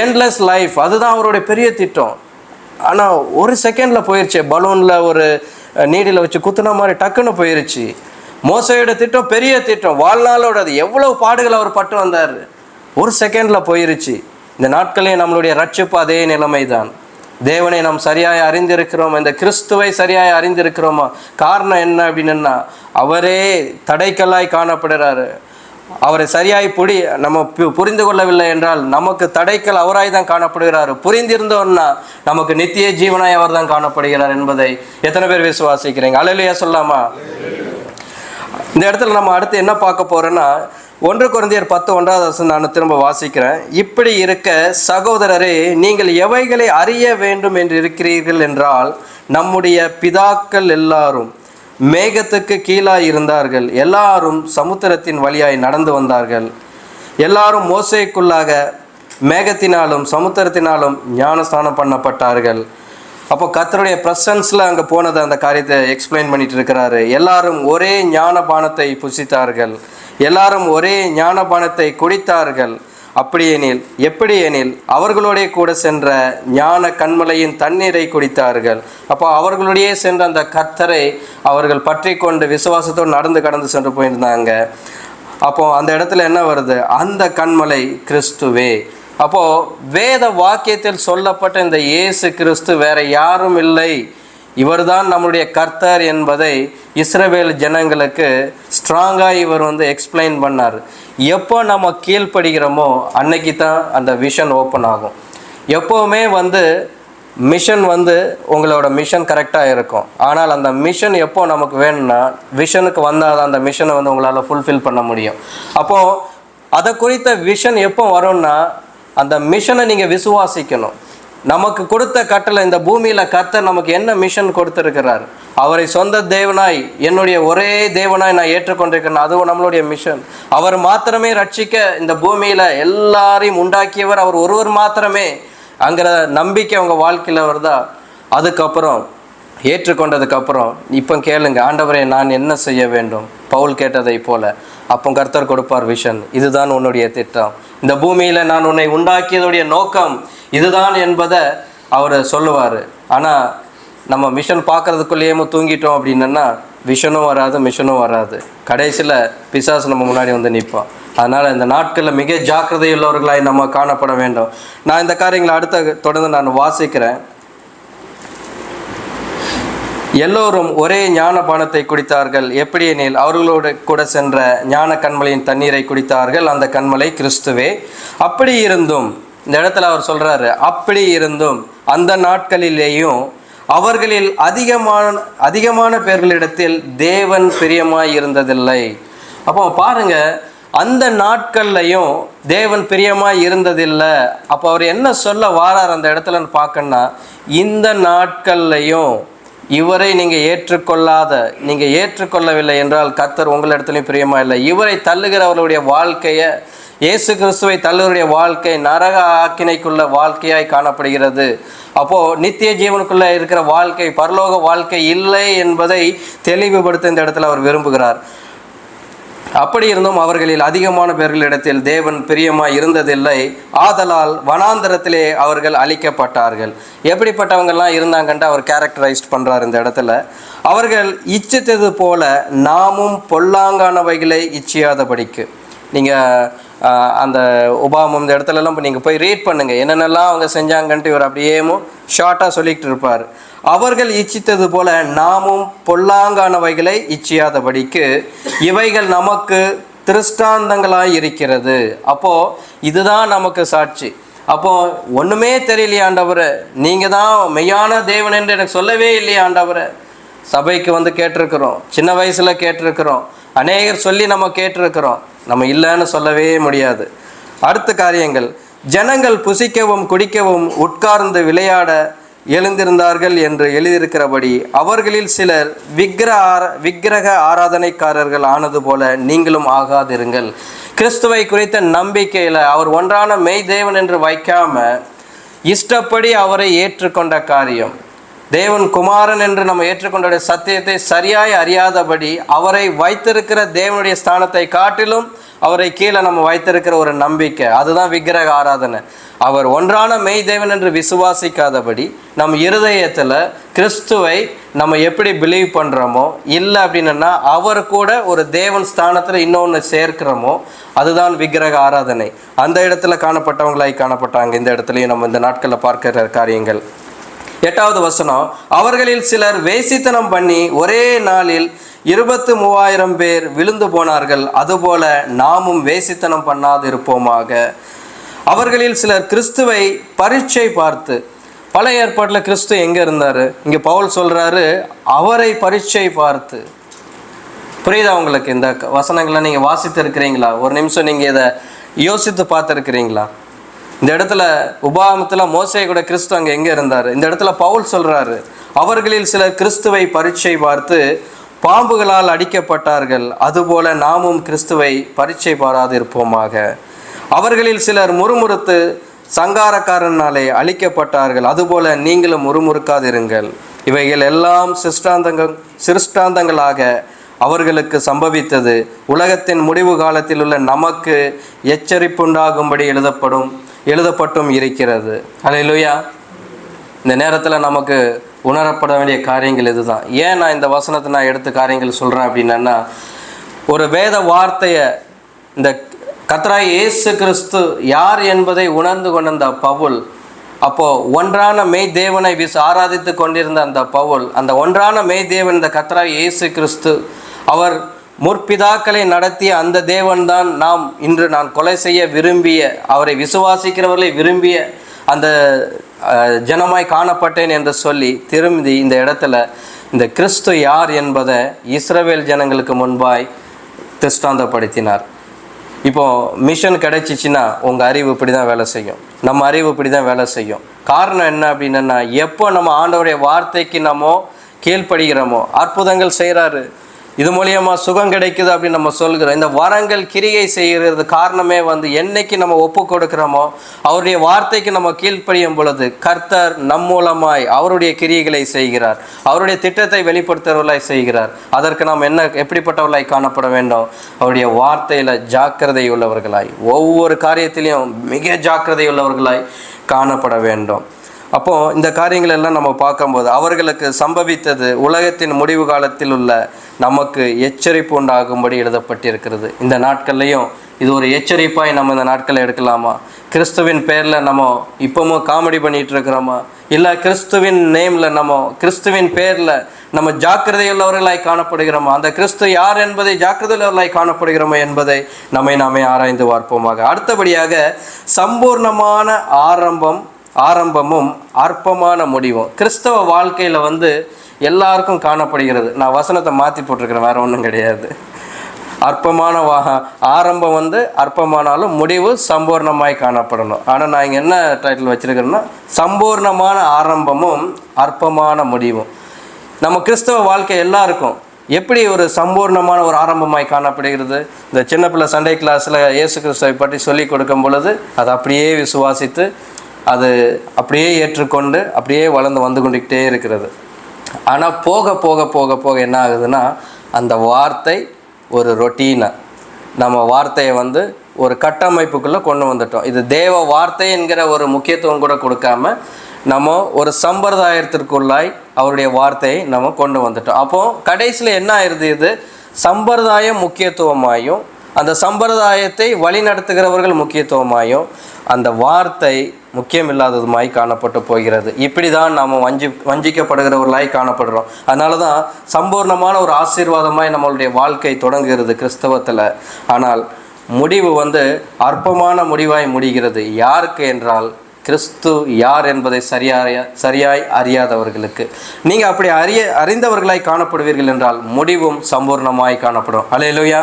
எண்ட்லெஸ் லைஃப், அதுதான் அவருடைய பெரிய திட்டம். ஆனால் ஒரு செகண்டில் போயிடுச்சு. பலூனில் ஒரு நீடில் வச்சு குத்துன மாதிரி டக்குன்னு போயிடுச்சு. மோசையோட திட்டம் பெரிய திட்டம், வாழ்நாளோட அது எவ்வளவு பாடுகள் அவர் பட்டு வந்தார், ஒரு செகண்டில் போயிருச்சு. இந்த நாட்களே நம்மளுடைய ரட்சிப்பு அதே நிலைமை தான். தேவனை நாம் சரியாய் அறிந்திருக்கிறோம், இந்த கிறிஸ்துவை சரியாய் அறிந்திருக்கிறோமா? காரணம் என்ன அப்படின்னா, அவரே தடைக்கல்லாய் காணப்படுறாரு. அவரை சரியாய் நம்ம புரிந்து கொள்ளவில்லை என்றால் நமக்கு தடைக்கல் அவராய் தான் காணப்படுகிறார். புரிந்திருந்தோம்னா நமக்கு நித்திய ஜீவனாய் அவர் தான் காணப்படுகிறார் என்பதை எத்தனை பேர் விசுவாசிக்கிறீங்க? அல்லேலூயா சொல்லாமா? இந்த இடத்துல நம்ம அடுத்து என்ன பார்க்க போறோம்னா, 1 கொரிந்தியர் 10:1 நான் திரும்ப வாசிக்கிறேன். இப்படி இருக்க சகோதரரே, நீங்கள் எவைகளை அறிய வேண்டும் என்று இருக்கிறீர்கள் என்றால், நம்முடைய பிதாக்கள் எல்லாரும் மேகத்துக்கு கீழாய் இருந்தார்கள், எல்லாரும் சமுத்திரத்தின் வழியாய் நடந்து வந்தார்கள், எல்லாரும் மோசேக்குள்ளாக மேகத்தினாலும் சமுத்திரத்தினாலும் ஞானஸ்நானம் பண்ணப்பட்டார்கள். அப்போ கர்த்தருடைய பிரசன்ஸில் அங்கே போனது அந்த காரியத்தை எக்ஸ்பிளைன் பண்ணிட்டு இருக்கிறாரு. எல்லாரும் ஒரே ஞானபானத்தை புசித்தார்கள், எல்லாரும் ஒரே ஞானபானத்தை குடித்தார்கள். எப்படி எனில் அவர்களுடைய கூட சென்ற ஞான கண்மலையின் தண்ணீரை குடித்தார்கள். அப்போ அவர்களுடைய சென்ற அந்த கர்த்தரை அவர்கள் பற்றி கொண்டு விசுவாசத்தோடு நடந்து கடந்து சென்று போயிருந்தாங்க. அப்போ அந்த இடத்துல என்ன வருது? அந்த கண்மலை கிறிஸ்துவே. அப்போது வேத வாக்கியத்தில் சொல்லப்பட்ட இந்த இயேசு கிறிஸ்து வேற யாரும் இல்லை, இவர்தான் நம்முடைய கர்த்தர் என்பதை இஸ்ரவேல் ஜனங்களுக்கு ஸ்ட்ராங்காக இவர் எக்ஸ்பிளைன் பண்ணார். எப்போ நம்ம கீழ்ப்படுகிறோமோ அன்னைக்கு தான் அந்த விஷன் ஓப்பன் ஆகும். எப்போவுமே மிஷன் உங்களோட மிஷன் கரெக்டாக இருக்கும். ஆனால் அந்த மிஷன் எப்போ நமக்கு வேணும்னா விஷனுக்கு வந்தால் தான் அந்த மிஷனை உங்களால் ஃபுல்ஃபில் பண்ண முடியும். அப்போது அதை குறித்த விஷன் எப்போ வரும்னா அந்த மிஷனை நீங்கள் விசுவாசிக்கணும். நமக்கு கொடுத்த கட்டளை, இந்த பூமியில் கர்த்தர் நமக்கு என்ன மிஷன் கொடுத்துருக்கிறார், அவரை சொந்த தேவனாய் என்னுடைய ஒரே தேவனாய் நான் ஏற்றுக்கொண்டிருக்கிறேன், அதுவும் நம்மளுடைய மிஷன். அவர் மாத்திரமே ரட்சிக்க இந்த பூமியில் எல்லாரையும் உண்டாக்கியவர் அவர் ஒருவர் மாத்திரமே அங்கிற நம்பிக்கை அவங்க வாழ்க்கையில் வருதா? அதுக்கப்புறம் ஏற்றுக்கொண்டதுக்கப்புறம் இப்போ கேளுங்க, ஆண்டவரே நான் என்ன செய்ய வேண்டும்? பவுல் கேட்டதை போல அப்போ கர்த்தர் கொடுப்பார் விஷன். இதுதான் உன்னுடைய திட்டம், இந்த பூமியில் நான் உன்னை உண்டாக்கியதுடைய நோக்கம் இதுதான் என்பதை அவர் சொல்லுவார். ஆனால் நம்ம மிஷன் பார்க்குறதுக்குள்ளேயே தூங்கிட்டோம் அப்படின்னா விஷனும் வராது, மிஷனும் வராது. கடைசியில் பிசாசு நம்ம முன்னாடி நிற்போம். அதனால் இந்த நாட்களில் மிக ஜாக்கிரதையுள்ளவர்களாய் நம்ம காணப்பட வேண்டும். நான் இந்த காரியங்களை அடுத்த தொடர்ந்து நான் வாசிக்கிறேன். எல்லோரும் ஒரே ஞானபானத்தை குடித்தார்கள். எப்படி எனில் அவர்களோடு கூட சென்ற ஞான கண்மலையின் தண்ணீரை குடித்தார்கள், அந்த கண்மலை கிறிஸ்துவே. அப்படி இருந்தும், இந்த இடத்துல அவர் சொல்றாரு, அப்படி இருந்தும் அந்த நாட்களிலேயும் அவர்களில் அதிகமான பேர்களிடத்தில் தேவன் பிரியமாய் இருந்ததில்லை. அப்போ பாருங்க, அந்த நாட்கள்லையும் தேவன் பிரியமாய் இருந்ததில்லை. அப்போ அவர் என்ன சொல்ல வாரார் அந்த இடத்துல பார்க்கணும்னா, இந்த நாட்கள்லையும் இவரை நீங்கள் ஏற்றுக்கொள்ளவில்லை என்றால் கர்த்தர் உங்களிடத்துலையும் பிரியமா இல்லை. இவரை தள்ளுகிறவர்களுடைய வாழ்க்கையை, இயேசு கிறிஸ்துவை தள்ளுவருடைய வாழ்க்கை நரக ஆக்கினைக்குள்ள வாழ்க்கையாய் காணப்படுகிறது. அப்போது நித்திய ஜீவனுக்குள்ளே இருக்கிற வாழ்க்கை, பரலோக வாழ்க்கை இல்லை என்பதை தெளிவுபடுத்த இந்த இடத்துல அவர் விரும்புகிறார். அப்படி இருந்தும் அவர்களில் அதிகமான பேர்களிடத்தில் தேவன் பிரியமாய் இருந்ததில்லை. ஆதலால் வனாந்தரத்திலே அவர்கள் அழிக்கப்பட்டார்கள். எப்படிப்பட்டவங்கள்லாம் இருந்தாங்கன்ட்டு அவர் கேரக்டரைஸ்ட் பண்ணுறார் இந்த இடத்துல. அவர்கள் இச்சித்தது போல நாமும் பொல்லாங்கானவைகளை இச்சியாதபடிக்கு. நீங்கள் அந்த உபாமம் இந்த இடத்துலலாம் நீங்கள் போய் ரீட் பண்ணுங்கள், என்னென்னலாம் அவங்க செஞ்சாங்கன்ட்டு இவர் அப்படியேமும் ஷார்ட்டாக சொல்லிக்கிட்டு இருப்பார். அவர்கள் இச்சித்தது போல நாமும் பொல்லாங்கானவைகளை இச்சியாதபடிக்கு இவைகள் நமக்கு திருஷ்டாந்தங்களாய் இருக்கிறது. அப்போது இதுதான் நமக்கு சாட்சி. அப்போது ஒன்றுமே தெரியலையா ஆண்டவரே, நீங்கள் தான் மெய்யான தேவன் என்று எனக்கு சொல்லவே இல்லையா ஆண்டவரே? சபைக்கு கேட்டிருக்கிறோம், சின்ன வயசில் கேட்டிருக்கிறோம், அநேகர் சொல்லி நம்ம கேட்டிருக்கிறோம், நம்ம இல்லைன்னு சொல்லவே முடியாது. அடுத்த காரியங்கள், ஜனங்கள் புசிக்கவும் குடிக்கவும் உட்கார்ந்து விளையாட எழுந்திருந்தார்கள் என்று எழுதியிருக்கிறபடி அவர்களில் சிலர் விக்கிரக ஆராதனைக்காரர்கள் ஆனது போல நீங்களும் ஆகாதிருங்கள். கிறிஸ்துவை குறித்த நம்பிக்கையில் அவர் ஒன்றான மெய் தேவன் என்று வைக்காம இஷ்டப்படி அவரை ஏற்றுக்கொண்ட காரியம், தேவன் குமாரன் என்று நம்ம ஏற்றுக்கொண்ட சத்தியத்தை சரியாய் அறியாதபடி அவரை வைத்திருக்கிற தேவனுடைய ஸ்தானத்தை காட்டிலும் அவரை கீழே நம்ம வைத்திருக்கிற ஒரு நம்பிக்கை, அதுதான் விக்கிரக ஆராதனை. அவர் ஒன்றான மெய் தேவன் என்று விசுவாசிக்காதபடி நம் இருதயத்தில் கிறிஸ்துவை நம்ம எப்படி பிலீவ் பண்ணுறோமோ, இல்லை அப்படின்னா அவர் கூட ஒரு தேவன் ஸ்தானத்தில் இன்னொன்று சேர்க்கிறோமோ, அதுதான் விக்கிரக ஆராதனை. அந்த இடத்துல காணப்பட்டவங்களாய் காணப்பட்டாங்க. இந்த இடத்துலையும் நம்ம இந்த நாட்களில் பார்க்கிற காரியங்கள். 8வது வசனம், அவர்களில் சிலர் வேசித்தனம் பண்ணி ஒரே நாளில் 23,000 பேர் விழுந்து போனார்கள், அதுபோல நாமும் வேசித்தனம் பண்ணாது இருப்போமாக. அவர்களில் சிலர் கிறிஸ்துவை பரீட்சை பார்த்து, பழைய ஏற்பாட்டில் கிறிஸ்து எங்கே இருந்தார்? இங்கே பவுல் சொல்கிறாரு அவரை பரீட்சை பார்த்து. புரியுதா உங்களுக்கு? இந்த வசனங்களை நீங்கள் வாசித்து இருக்கிறீங்களா? ஒரு நிமிஷம் நீங்கள் இதை யோசித்து பார்த்துருக்கிறீங்களா? இந்த இடத்துல உபாகமத்தில் மோசே கூட கிறிஸ்து அங்கே எங்கே இருந்தார்? இந்த இடத்துல பவுல் சொல்கிறாரு அவர்களில் சிலர் கிறிஸ்துவை பரீட்சை பார்த்து பாம்புகளால் அடிக்கப்பட்டார்கள், அதுபோல நாமும் கிறிஸ்துவை பரீட்சை பாராது இருப்போமாக. அவர்களில் சிலர் முறுமுறுத்து சங்காரக்காரனாலே அழிக்கப்பட்டார்கள், அதுபோல நீங்களும் முறுமுறுக்காதிருங்கள். இவைகள் எல்லாம் சிருஷ்டாந்தங்களாக அவர்களுக்கு சம்பவித்தது உலகத்தின் முடிவு காலத்தில் உள்ள நமக்கு எச்சரிப்புண்டாகும்படி எழுதப்பட்டும் இருக்கிறது. அல்லேலூயா. இந்த நேரத்தில் நமக்கு உணரப்பட வேண்டிய காரியங்கள் இதுதான். ஏன் நான் இந்த வசனத்தை நான் எடுத்து காரியங்கள் சொல்கிறேன் அப்படின்னா, ஒரு வேத வார்த்தையை இந்த கர்த்தராகிய இயேசு கிறிஸ்து யார் என்பதை உணர்ந்து கொண்ட பவுல், அப்போது ஒன்றான மெய் தேவனை ஆராதித்து கொண்டிருந்த அந்த பவுல், அந்த ஒன்றான மெய் தேவன் இந்த கர்த்தராகிய இயேசு கிறிஸ்து, அவர் முற்பிதாக்களை நடத்திய அந்த தேவன்தான் நான் கொலை செய்ய விரும்பிய, அவரை விசுவாசிக்கிறவர்களை விரும்பிய அந்த ஜனமாய் காணப்பட்டேன் என்று சொல்லி திரும்பி இந்த இடத்துல இந்த கிறிஸ்து யார் என்பதை இஸ்ரவேல் ஜனங்களுக்கு முன்பாய் திருஷ்டாந்தப்படுத்தினார். இப்போது மிஷன் கிடைச்சிச்சின்னா உங்கள் அறிவு இப்படி தான் வேலை செய்யும், நம்ம அறிவு இப்படி தான் வேலை செய்யும். காரணம் என்ன அப்படின்னா, எப்போ நம்ம ஆண்டவருடைய வார்த்தைக்கு நம்ம கீழ்ப்படுகிறோமோ அற்புதங்கள் செய்கிறாரு, இது மூலியமாக சுகம் கிடைக்குது அப்படின்னு நம்ம சொல்கிறோம். இந்த வரங்கள் கிரியை செய்கிறது காரணமே என்னைக்கு நம்ம ஒப்பு கொடுக்கிறோமோ, அவருடைய வார்த்தைக்கு நம்ம கீழ்ப்படியும் பொழுது கர்த்தர் நம் மூலமாய் அவருடைய கிரியைகளை செய்கிறார், அவருடைய திட்டத்தை வெளிப்படுத்துகிறவர்களாய் செய்கிறார். அதற்கு நாம் எப்படிப்பட்டவர்களாய் காணப்பட வேண்டும்? அவருடைய வார்த்தையில் ஜாக்கிரதை உள்ளவர்களாய், ஒவ்வொரு காரியத்திலையும் மிக ஜாக்கிரதை உள்ளவர்களாய் காணப்பட வேண்டும். அப்போது இந்த காரியங்கள் எல்லாம் நம்ம பார்க்கும்போது அவர்களுக்கு சம்பவித்தது உலகத்தின் முடிவு காலத்தில் உள்ள நமக்கு எச்சரிப்பு உண்டாகும்படி எழுதப்பட்டிருக்கிறது. இந்த நாட்கள்லையும் இது ஒரு எச்சரிப்பாய் நம்ம இந்த நாட்களை எடுக்கலாமா? கிறிஸ்துவின் பேரில் நம்ம இப்போவும் காமெடி பண்ணிகிட்டு இருக்கிறோமா? இல்லை கிறிஸ்துவின் நேமில் கிறிஸ்துவின் பேரில் நம்ம ஜாக்கிரதையுள்ளவர்களாய் காணப்படுகிறோமா? அந்த கிறிஸ்து யார் என்பதை ஜாக்கிரதையுள்ளவர்களாய் காணப்படுகிறோமா என்பதை நாமே ஆராய்ந்து பார்ப்போமாக. அடுத்தபடியாக சம்பூர்ணமான ஆரம்பமும் அற்பமான முடிவும் கிறிஸ்தவ வாழ்க்கையில் எல்லாருக்கும் காணப்படுகிறது. நான் வசனத்தை மாற்றி போட்டிருக்கிறேன், வேறு ஒன்றும் கிடையாது. அற்பமான ஆரம்பம் அற்பமானாலும் முடிவு சம்பூர்ணமாய் காணப்படணும். ஆனால் நான் இங்கே என்ன டைட்டில் வச்சுருக்கிறேன்னா, சம்பூர்ணமான ஆரம்பமும் அற்பமான முடிவும். நம்ம கிறிஸ்தவ வாழ்க்கை எல்லாருக்கும் எப்படி ஒரு சம்பூர்ணமான ஒரு ஆரம்பமாய் காணப்படுகிறது? இந்த சின்ன பிள்ளை சண்டே கிளாஸில் இயேசு கிறிஸ்துவை பற்றி சொல்லி கொடுக்கும் பொழுது அதை அப்படியே விசுவாசித்து அது அப்படியே ஏற்றுக்கொண்டு அப்படியே வளர்ந்து வந்து கொண்டுக்கிட்டே இருக்கிறது. ஆனால் போக போக போக போக என்ன ஆகுதுன்னா, அந்த வார்த்தை ஒரு ரொட்டீனாக நம்ம வார்த்தையை ஒரு கட்டமைப்புக்குள்ளே கொண்டு வந்துட்டோம். இது தேவ வார்த்தை என்கிற ஒரு முக்கியத்துவம் கூட கொடுக்காம நம்ம ஒரு சம்பிரதாயத்திற்குள்ளாய் அவருடைய வார்த்தையை நம்ம கொண்டு வந்துட்டோம். அப்போது கடைசியில் என்ன ஆயிடுது? இது சம்பிரதாயம் முக்கியத்துவமாயும் அந்த சம்பிரதாயத்தை வழி நடத்துகிறவர்கள் முக்கியத்துவமாயும் அந்த வார்த்தை முக்கியமில்லாததுமாய் காணப்பட்டு போகிறது. இப்படி தான் நாம் வஞ்சிக்கப்படுகிறவர்களாய் காணப்படுறோம். அதனால தான் சம்பூர்ணமான ஒரு ஆசீர்வாதமாய் நம்மளுடைய வாழ்க்கை தொடங்குகிறது கிறிஸ்தவத்தில். ஆனால் முடிவு அற்பமான முடிவாய் முடிகிறது. யாருக்கு என்றால், கிறிஸ்து யார் என்பதை சரியாய் அறியாதவர்களுக்கு. நீங்கள் அப்படி அறிந்தவர்களாய் காணப்படுவீர்கள் என்றால் முடிவும் சம்பூர்ணமாய் காணப்படும். அல்லேலூயா.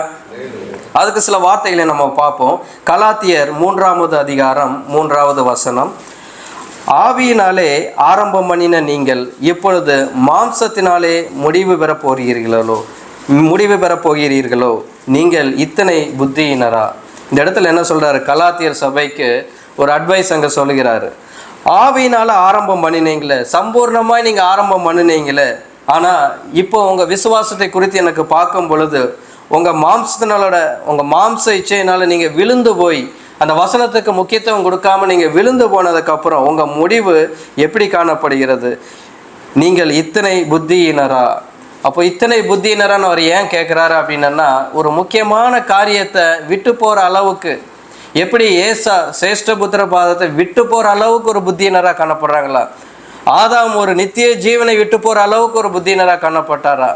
அதுக்கு சில வார்த்தைகளை நம்ம பார்ப்போம். கலாத்தியர் 3வது அதிகாரம் 3வது வசனம், ஆவியினாலே ஆரம்பம் பண்ணின நீங்கள் இப்பொழுது மாம்சத்தினாலே முடிவு பெறப் போகிறீர்களோ நீங்கள் இத்தனை புத்தியினரா? இந்த இடத்துல என்ன சொல்கிறாரு? கலாத்தியர் சபைக்கு ஒரு அட்வைஸ் அங்கே சொல்லுகிறாரு. ஆவியினால் ஆரம்பம் பண்ணினீங்களே, சம்பூர்ணமாக நீங்கள் ஆரம்பம் பண்ணினீங்களே. ஆனால் இப்போ உங்கள் விசுவாசத்தை குறித்து எனக்கு பார்க்கும் பொழுது உங்கள் உங்கள் மாம்ச இச்சையினால் நீங்கள் விழுந்து போய் அந்த வசனத்துக்கு முக்கியத்துவம் கொடுக்காம நீங்கள் விழுந்து போனதுக்கப்புறம் உங்கள் முடிவு எப்படி காணப்படுகிறது? நீங்கள் இத்தனை புத்தியினரா? அப்போ இத்தனை புத்தியினரான்னு அவர் ஏன் கேட்குறாரு அப்படின்னா, ஒரு முக்கியமான காரியத்தை விட்டு போகிற அளவுக்கு, எப்படி ஏசா சிரேஷ்ட புத்திர பாதத்தை விட்டு போகிற அளவுக்கு ஒரு புத்தியினராக காணப்படுறாங்களா? ஆதாம் ஒரு நித்திய ஜீவனை விட்டு போகிற அளவுக்கு ஒரு புத்தியினராக காணப்பட்டாரா?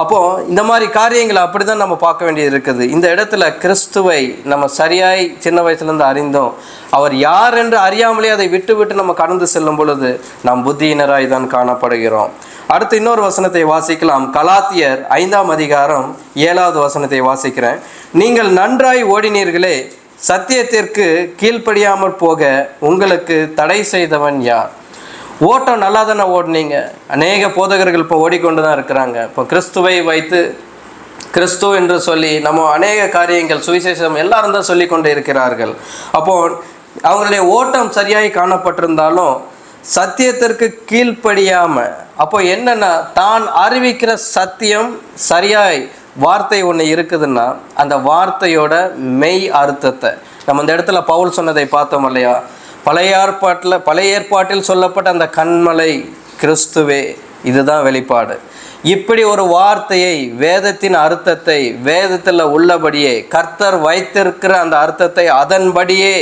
அப்போது இந்த மாதிரி காரியங்களை அப்படி தான் நம்ம பார்க்க வேண்டியது இருக்குது. இந்த இடத்துல கிறிஸ்துவை நம்ம சரியாய் சின்ன வயசுலேருந்து அறிந்தோம். அவர் யார் என்று அறியாமலே அதை விட்டு விட்டு நம்ம கடந்து செல்லும் பொழுது நாம் புத்தியினராய் தான் காணப்படுகிறோம். அடுத்து இன்னொரு வசனத்தை வாசிக்கலாம். கலாத்தியர் 5ஆம் அதிகாரம் 7வது வசனத்தை வாசிக்கிறேன். நீங்கள் நன்றாய் ஓடினீர்களே, சத்தியத்திற்கு கீழ்ப்படியாமல் போக உங்களுக்கு தடை செய்தவன் யார்? ஓட்டம் நல்லா தானே ஓடினீங்க. அநேக போதகர்கள் இப்போ ஓடிக்கொண்டு தான் இருக்கிறாங்க. இப்போ கிறிஸ்துவை வைத்து கிறிஸ்து என்று சொல்லி நம்ம அநேக காரியங்கள் சுவிசேஷம் எல்லாரும் தான் சொல்லி கொண்டு இருக்கிறார்கள். அப்போது அவங்களுடைய ஓட்டம் சரியாய் காணப்பட்டிருந்தாலும் சத்தியத்திற்கு கீழ்ப்படியாமல், அப்போ என்னென்னா தான் அறிவிக்கிற சத்தியம் சரியாய் வார்த்தை ஒன்று இருக்குதுன்னா அந்த வார்த்தையோட மெய் அர்த்தத்தை நம்ம இந்த இடத்துல பவுல் சொன்னதை பார்த்தோம் இல்லையா? பழைய ஏற்பாட்டில் சொல்லப்பட்ட அந்த கன்மலை கிறிஸ்துவே, இதுதான் வெளிப்பாடு. இப்படி ஒரு வார்த்தையை, வேதத்தின் அர்த்தத்தை வேதத்தில் உள்ளபடியே கர்த்தர் வைத்திருக்கிற அந்த அர்த்தத்தை அதன்படியே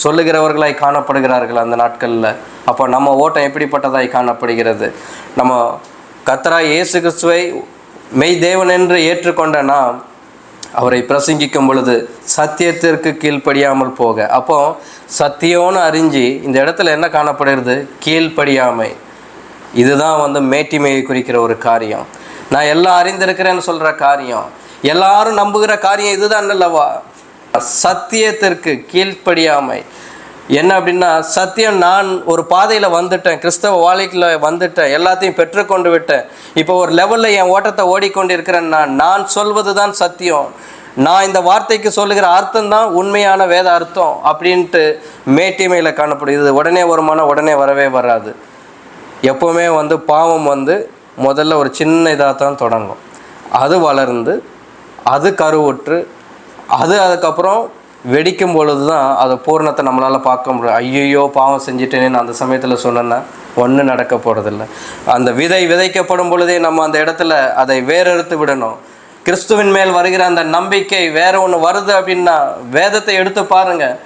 சொல்லுகிறவர்களாய் காணப்படுகிறார்கள் அந்த நாட்களில். அப்போ நம்ம ஓட்டம் எப்படிப்பட்டதாய் காணப்படுகிறது? நம்ம கர்த்தராய் இயேசு கிறிஸ்துவை மெய் தேவன் என்று ஏற்றுக்கொண்ட நாம் அவரை பிரசங்கிக்கும் பொழுது சத்தியத்திற்கு கீழ்ப்படியாமல் போக, அப்போ சத்தியம்னு அறிஞ்சு இந்த இடத்துல என்ன காணப்படுகிறது? கீழ்ப்படியாமை. இதுதான் மேட்டிமையை குறிக்கிற ஒரு காரியம். நான் எல்லாம் அறிந்திருக்கிறேன்னு சொல்கிற காரியம், எல்லாரும் நம்புகிற காரியம் இதுதான் அல்லவா? சத்தியத்திற்கு கீழ்ப்படியாமை என்ன அப்படின்னா, சத்தியம் நான் ஒரு பாதையில் வந்துட்டேன், கிறிஸ்தவ வாழ்க்கையில் வந்துட்டேன், எல்லாத்தையும் பெற்றுக்கொண்டு விட்டேன், இப்போ ஒரு லெவலில் என் ஓட்டத்தை ஓடிக்கொண்டு இருக்கிறேன், நான் சொல்வது தான் சத்தியம், நான் இந்த வார்த்தைக்கு சொல்லுகிற அர்த்தம் தான் உண்மையான வேத அர்த்தம் அப்படின்ட்டு மேட்டிமையில் காணப்படுது. உடனே வருமானம் உடனே வரவே வராது. எப்போவுமே பாவம் முதல்ல ஒரு சின்ன இதாக தான் தொடங்கும். அது வளர்ந்து அது கருவுற்று அதுக்கப்புறம் வெடிக்கும் பொழுது தான் அதை பூரணத்தை நம்மளால் பார்க்க முடியும். ஐயோ பாவம் செஞ்சிட்டேன்னு அந்த சமயத்தில் சொன்னேன்னா ஒன்றும் நடக்க போகிறதில்ல. அந்த விதை விதைக்கப்படும் பொழுதே நம்ம அந்த இடத்துல அதை வேறெடுத்து விடணும். கிறிஸ்துவின் மேல் வருகிற அந்த நம்பிக்கை வேற ஒன்று வருது அப்படின்னா வேதத்தை எடுத்து பாருங்கள்,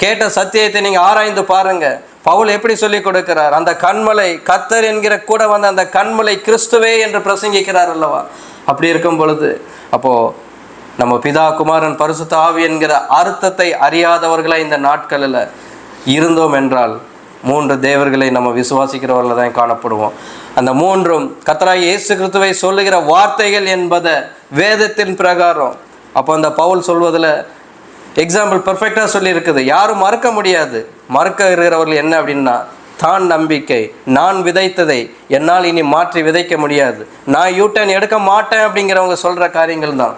கேட்ட சத்தியத்தை நீங்கள் ஆராய்ந்து பாருங்கள். பவுல் எப்படி சொல்லி கொடுக்கிறார்? அந்த கண்மலை கர்த்தர் என்கிற கூட அந்த கண்மலை கிறிஸ்துவே என்று பிரசங்கிக்கிறார் அல்லவா? அப்படி இருக்கும் பொழுது அப்போது நம்ம பிதா குமாரன் பரிசுத்த ஆவி என்கிற அர்த்தத்தை அறியாதவர்களை இந்த நாட்களில் இருந்தோம் என்றால் 3 தேவர்களை நம்ம விசுவாசிக்கிறவர்கள் தான் காணப்படுவோம். அந்த 3ம் கர்த்தராகிய இயேசு கிறிஸ்துவை சொல்லுகிற வார்த்தைகள் என்பதை வேதத்தின் பிரகாரம். அப்போ அந்த பவுல் சொல்வதில் எக்ஸாம்பிள் பர்ஃபெக்டாக சொல்லியிருக்குது. யாரும் மறக்க முடியாது. மறக்க இருக்கிறவர்கள் என்ன அப்படின்னா, தான் நம்பிக்கை, நான் விதைத்ததை என்னால் இனி மாற்றி விதைக்க முடியாது, நான் யூட்டர்ன் எடுக்க மாட்டேன் அப்படிங்கிறவங்க சொல்கிற காரியங்கள் தான்.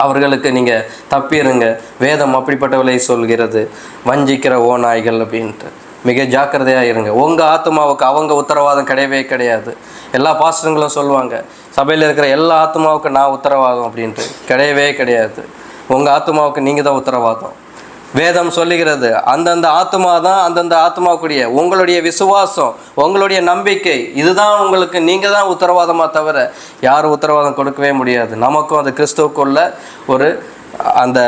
அவர்களுக்கு நீங்கள் தப்பிடுங்க, வேதம் அப்படிப்பட்டவளை சொல்கிறது, வஞ்சிக்கிற ஓநாய்கள் அப்படின்ட்டு. மிக ஜாக்கிரதையாக இருங்க. உங்கள் ஆத்மாவுக்கு அவங்க உத்தரவாதம் கிடையவே கிடையாது. எல்லா பாஸ்டருங்களும் சொல்லுவாங்க, சபையில் இருக்கிற எல்லா ஆத்மாவுக்கு நான் உத்தரவாதம் அப்படின்ட்டு. கிடையவே கிடையாது. உங்கள் ஆத்மாவுக்கு நீங்கள் தான் உத்தரவாதம். வேதம் சொல்லுகிறது அந்தந்த ஆத்மா தான் அந்தந்த ஆத்மாவுக்குரிய உங்களுடைய விசுவாசம், உங்களுடைய நம்பிக்கை, இதுதான் உங்களுக்கு, நீங்கள் தான் உத்தரவாதமாக தவிர யாரும் உத்தரவாதம் கொடுக்கவே முடியாது. நமக்கும் அது கிறிஸ்துவுக்குள்ள ஒரு அந்த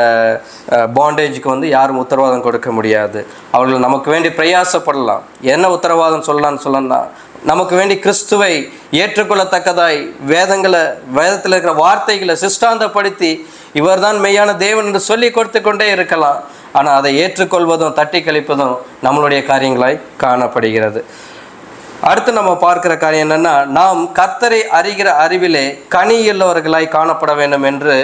பாண்டேஜுக்கு யாரும் உத்தரவாதம் கொடுக்க முடியாது. அவர்கள் நமக்கு வேண்டி பிரயாசப்படலாம். என்ன உத்தரவாதம் சொல்லலாம்னா, நமக்கு வேண்டி கிறிஸ்துவை ஏற்றுக்கொள்ளத்தக்கதாய் வேதத்தில் இருக்கிற வார்த்தைகளை சிஷ்டாந்தப்படுத்தி இவர்தான் மெய்யான தேவன் என்று சொல்லி கொடுத்து கொண்டே இருக்கலாம். ஆனால் அதை ஏற்றுக்கொள்வதும் தட்டி கழிப்பதும் நம்மளுடைய காரியங்களாய் காணப்படுகிறது. அடுத்து நம்ம பார்க்கிற காரியம் என்னென்னா, நாம் கர்த்தரை அறிகிற அறிவிலே கனியுள்ளவர்களாய் காணப்பட வேண்டும் என்று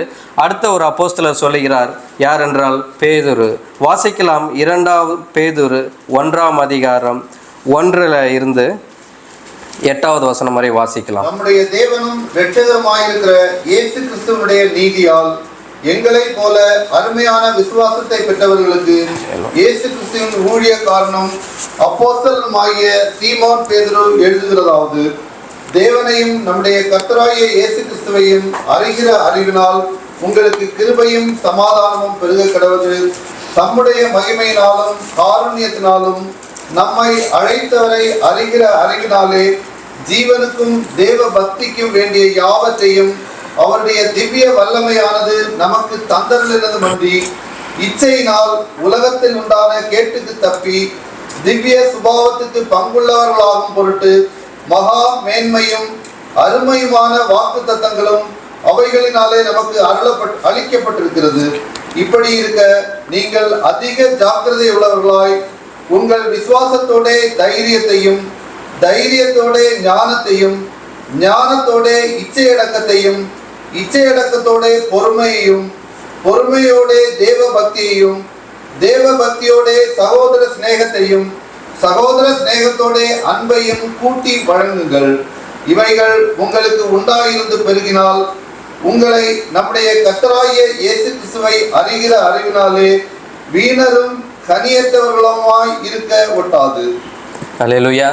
அடுத்த ஒரு அப்போஸ்தலர் சொல்லுகிறார். யார் என்றால் பேதுரு. வாசிக்கலாம் 2 பேதுரு 1ஆம் அதிகாரம் 1 இருந்து 8வது வசனம் வரை வாசிக்கலாம். நம்முடைய தேவனும் இரட்சகருமாயிருக்கிற இயேசு கிறிஸ்துவினுடைய நீதியால் எங்களைப் போல அருமையான விசுவாசத்தை பெற்றவர்களுக்கு இயேசு கிறிஸ்துவின் ஊழியக்காரனும் அப்போஸ்தலனுமாகிய சீமோன் பேதுரு எழுதுகிறதாவது, தேவனையும் நம்முடைய கர்த்தராகிய இயேசு கிறிஸ்துவையும் அறிகிற அறிவினால் உங்களுக்கு கிருபையும் சமாதானமும் பெருக கடவது. தம்முடைய மகிமையினாலும் காருண்யத்தினாலும் நம்மை அழைத்தவரை அறிகிற அறிவினாலே ஜீவனுக்கும் தேவ பக்திக்கும் வேண்டிய யாவற்றையும் அவருடைய திவ்ய வல்லமையானது நமக்கு தந்தரிலிருந்துமன்றி இச்சையினால் உலகத்தில் உண்டான கேட்டுக்கு தப்பி திவ்ய சுபாவத்துக்கு பங்குள்ளவர்களாகும் பொருட்டு மகா மேன்மையும் அருமையுமான வாக்கு தத்தங்களும் அவைகளினாலே நமக்கு அளிக்கப்பட்டிருக்கிறது. இப்படி இருக்க நீங்கள் அதிக ஜாக்கிரதை உள்ளவர்களாய் உங்கள் விசுவாசத்தோட தைரியத்தையும், தைரியத்தோட ஞானத்தையும், ஞானத்தோட இச்சையடக்கத்தையும், இச்சையடக்கத்தோட பொறுமையையும், பொறுமையோட தேவ பக்தியையும், தேவ பக்தியோட சகோதர சிநேகத்தையும், சகோதர சிநேகத்தோட அன்பையும் கூட்டி வழங்குங்கள். இவைகள் உங்களுக்கு உண்டாயிருந்து பெருகினால் உங்களை நம்முடைய கர்த்தராகிய இயேசு கிறிஸ்துவை அறிகிற அறிவினாலே வீணரும் கனியற்றவர்களுமாய் இருக்க ஒட்டாது. அல்லேலூயா.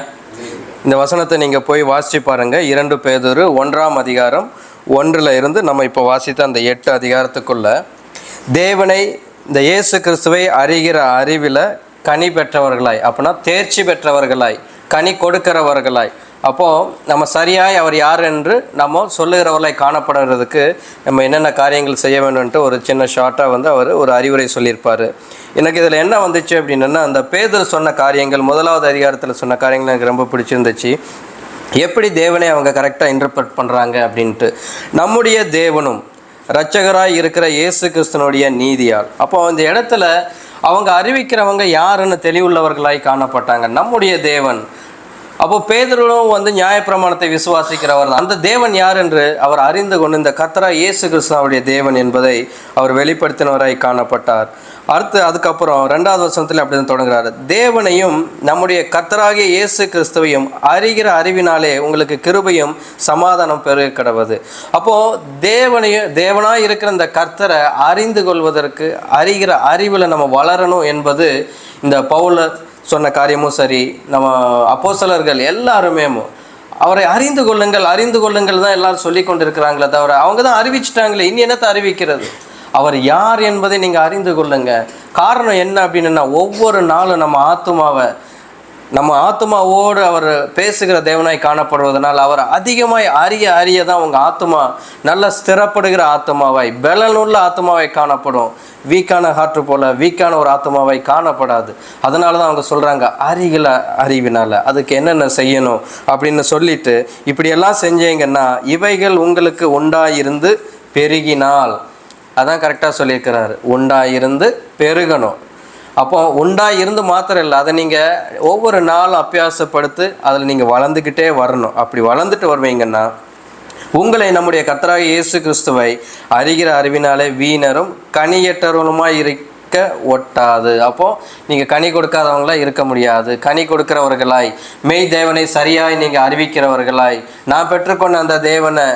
இந்த வசனத்தை நீங்கள் போய் வாசிச்சு பாருங்க. 2 பேதுரு 1ஆம் அதிகாரம் 1 நம்ம இப்போ வாசித்த அந்த 8 அதிகாரத்துக்குள்ள தேவனை, இந்த இயேசு கிறிஸ்துவை அறிகிற அறிவில் கனி பெற்றவர்களாய், அப்படின்னா தேர்ச்சி பெற்றவர்களாய், கனி கொடுக்கிறவர்களாய், அப்போது நம்ம சரியாய் அவர் யார் என்று நம்ம சொல்லுகிறவர்களாய் காணப்படுறதுக்கு நம்ம என்னென்ன காரியங்கள் செய்ய வேண்டும்ன்ட்டு ஒரு சின்ன ஷார்ட்டாக அவர் ஒரு அறிவுரை சொல்லியிருப்பார். எனக்கு இதில் என்ன வந்துச்சு அப்படின்னா, அந்த பேதுரு சொன்ன காரியங்கள், 1ஆவது அதிகாரத்தில் சொன்ன காரியங்கள் எனக்கு ரொம்ப பிடிச்சிருந்துச்சு. எப்படி தேவனை அவங்க கரெக்டாக இன்டர்பிரட் பண்ணுறாங்க அப்படின்ட்டு. நம்முடைய தேவனும் இரட்சகராய் இருக்கிற இயேசு கிறிஸ்துனுடைய நீதியால், அப்போ அந்த இடத்துல அவங்க அறிவிக்கிறவங்க யாருன்னு தெளிவுள்ளவர்களாய் காணப்பட்டாங்க. நம்முடைய தேவன். அப்போ பேதுருவும் நியாயப்பிரமாணத்தை விசுவாசிக்கிறவர் தான். அந்த தேவன் யார் என்று அவர் அறிந்து கொண்டு இந்த கர்த்தராகிய இயேசு கிறிஸ்துவுடைய தேவன் என்பதை அவர் வெளிப்படுத்தினவராய் காணப்பட்டார். அதுக்கப்புறம் 2வது வசனத்தில் அப்படி தான் தொடங்குறாரு. தேவனையும் நம்முடைய கர்த்தராகிய இயேசு கிறிஸ்துவையும் அறிகிற அறிவினாலே உங்களுக்கு கிருபையும் சமாதானம் பெருக கடவது. அப்போது தேவனாய் இருக்கிற இந்த கர்த்தரை அறிந்து கொள்வதற்கு அறிகிற அறிவில் நம்ம வளரணும் என்பது இந்த பவுலர் சொன்ன காரியமும் சரி, நம்ம அப்போஸ்தலர்கள் எல்லாருமே அவரை அறிந்து கொள்ளுங்கள் தான் எல்லாரும் சொல்லி கொண்டு இருக்கிறாங்களே தவிர, அவங்க தான் அறிவிச்சிட்டாங்களே, இனி என்னத்தை அறிவிக்கிறது? அவர் யார் என்பதை நீங்கள் அறிந்து கொள்ளுங்க. காரணம் என்ன அப்படின்னா, ஒவ்வொரு நாளும் நம்ம ஆத்மாவோடு அவர் பேசுகிற தேவனாய் காணப்படுவதனால் அவர் அதிகமாய் அறிய தான் உங்கள் ஆத்மா நல்ல ஸ்திரப்படுகிற ஆத்மாவாய், பலனுள்ள ஆத்மாவாய் காணப்படும். வீக்கான ஹார்ட் போல் வீக்கான ஒரு ஆத்மாவாய் காணப்படாது. அதனால தான் அவங்க சொல்கிறாங்க அறிவினால் அதுக்கு என்னென்ன செய்யணும் அப்படின்னு சொல்லிட்டு, இப்படியெல்லாம் செஞ்சீங்கன்னா இவைகள் உங்களுக்கு உண்டாயிருந்து பெருகினால், அதான் கரெக்டாக சொல்லியிருக்கிறாரு, உண்டாயிருந்து பெருகணும். அப்போ உண்டாயிருந்து மாத்திரம் இல்லை, அதை நீங்கள் ஒவ்வொரு நாளும் அபியாசப்படுத்தி அதில் நீங்கள் வளர்ந்துக்கிட்டே வரணும். அப்படி வளர்ந்துட்டு வருவீங்கன்னா உங்களை நம்முடைய கர்த்தராகிய இயேசு கிறிஸ்துவை அறிகிற அறிவினாலே வீணரும் கனியற்றவர்களுமாய் இருக்க ஒட்டாது. அப்போது நீங்கள் கனி கொடுக்காதவங்களாய் இருக்க முடியாது. கனி கொடுக்கிறவர்களாய், மெய் தேவனை சரியாய் நீங்கள் அறிவிக்கிறவர்களாய், நான் பெற்றுக்கொண்ட அந்த தேவனை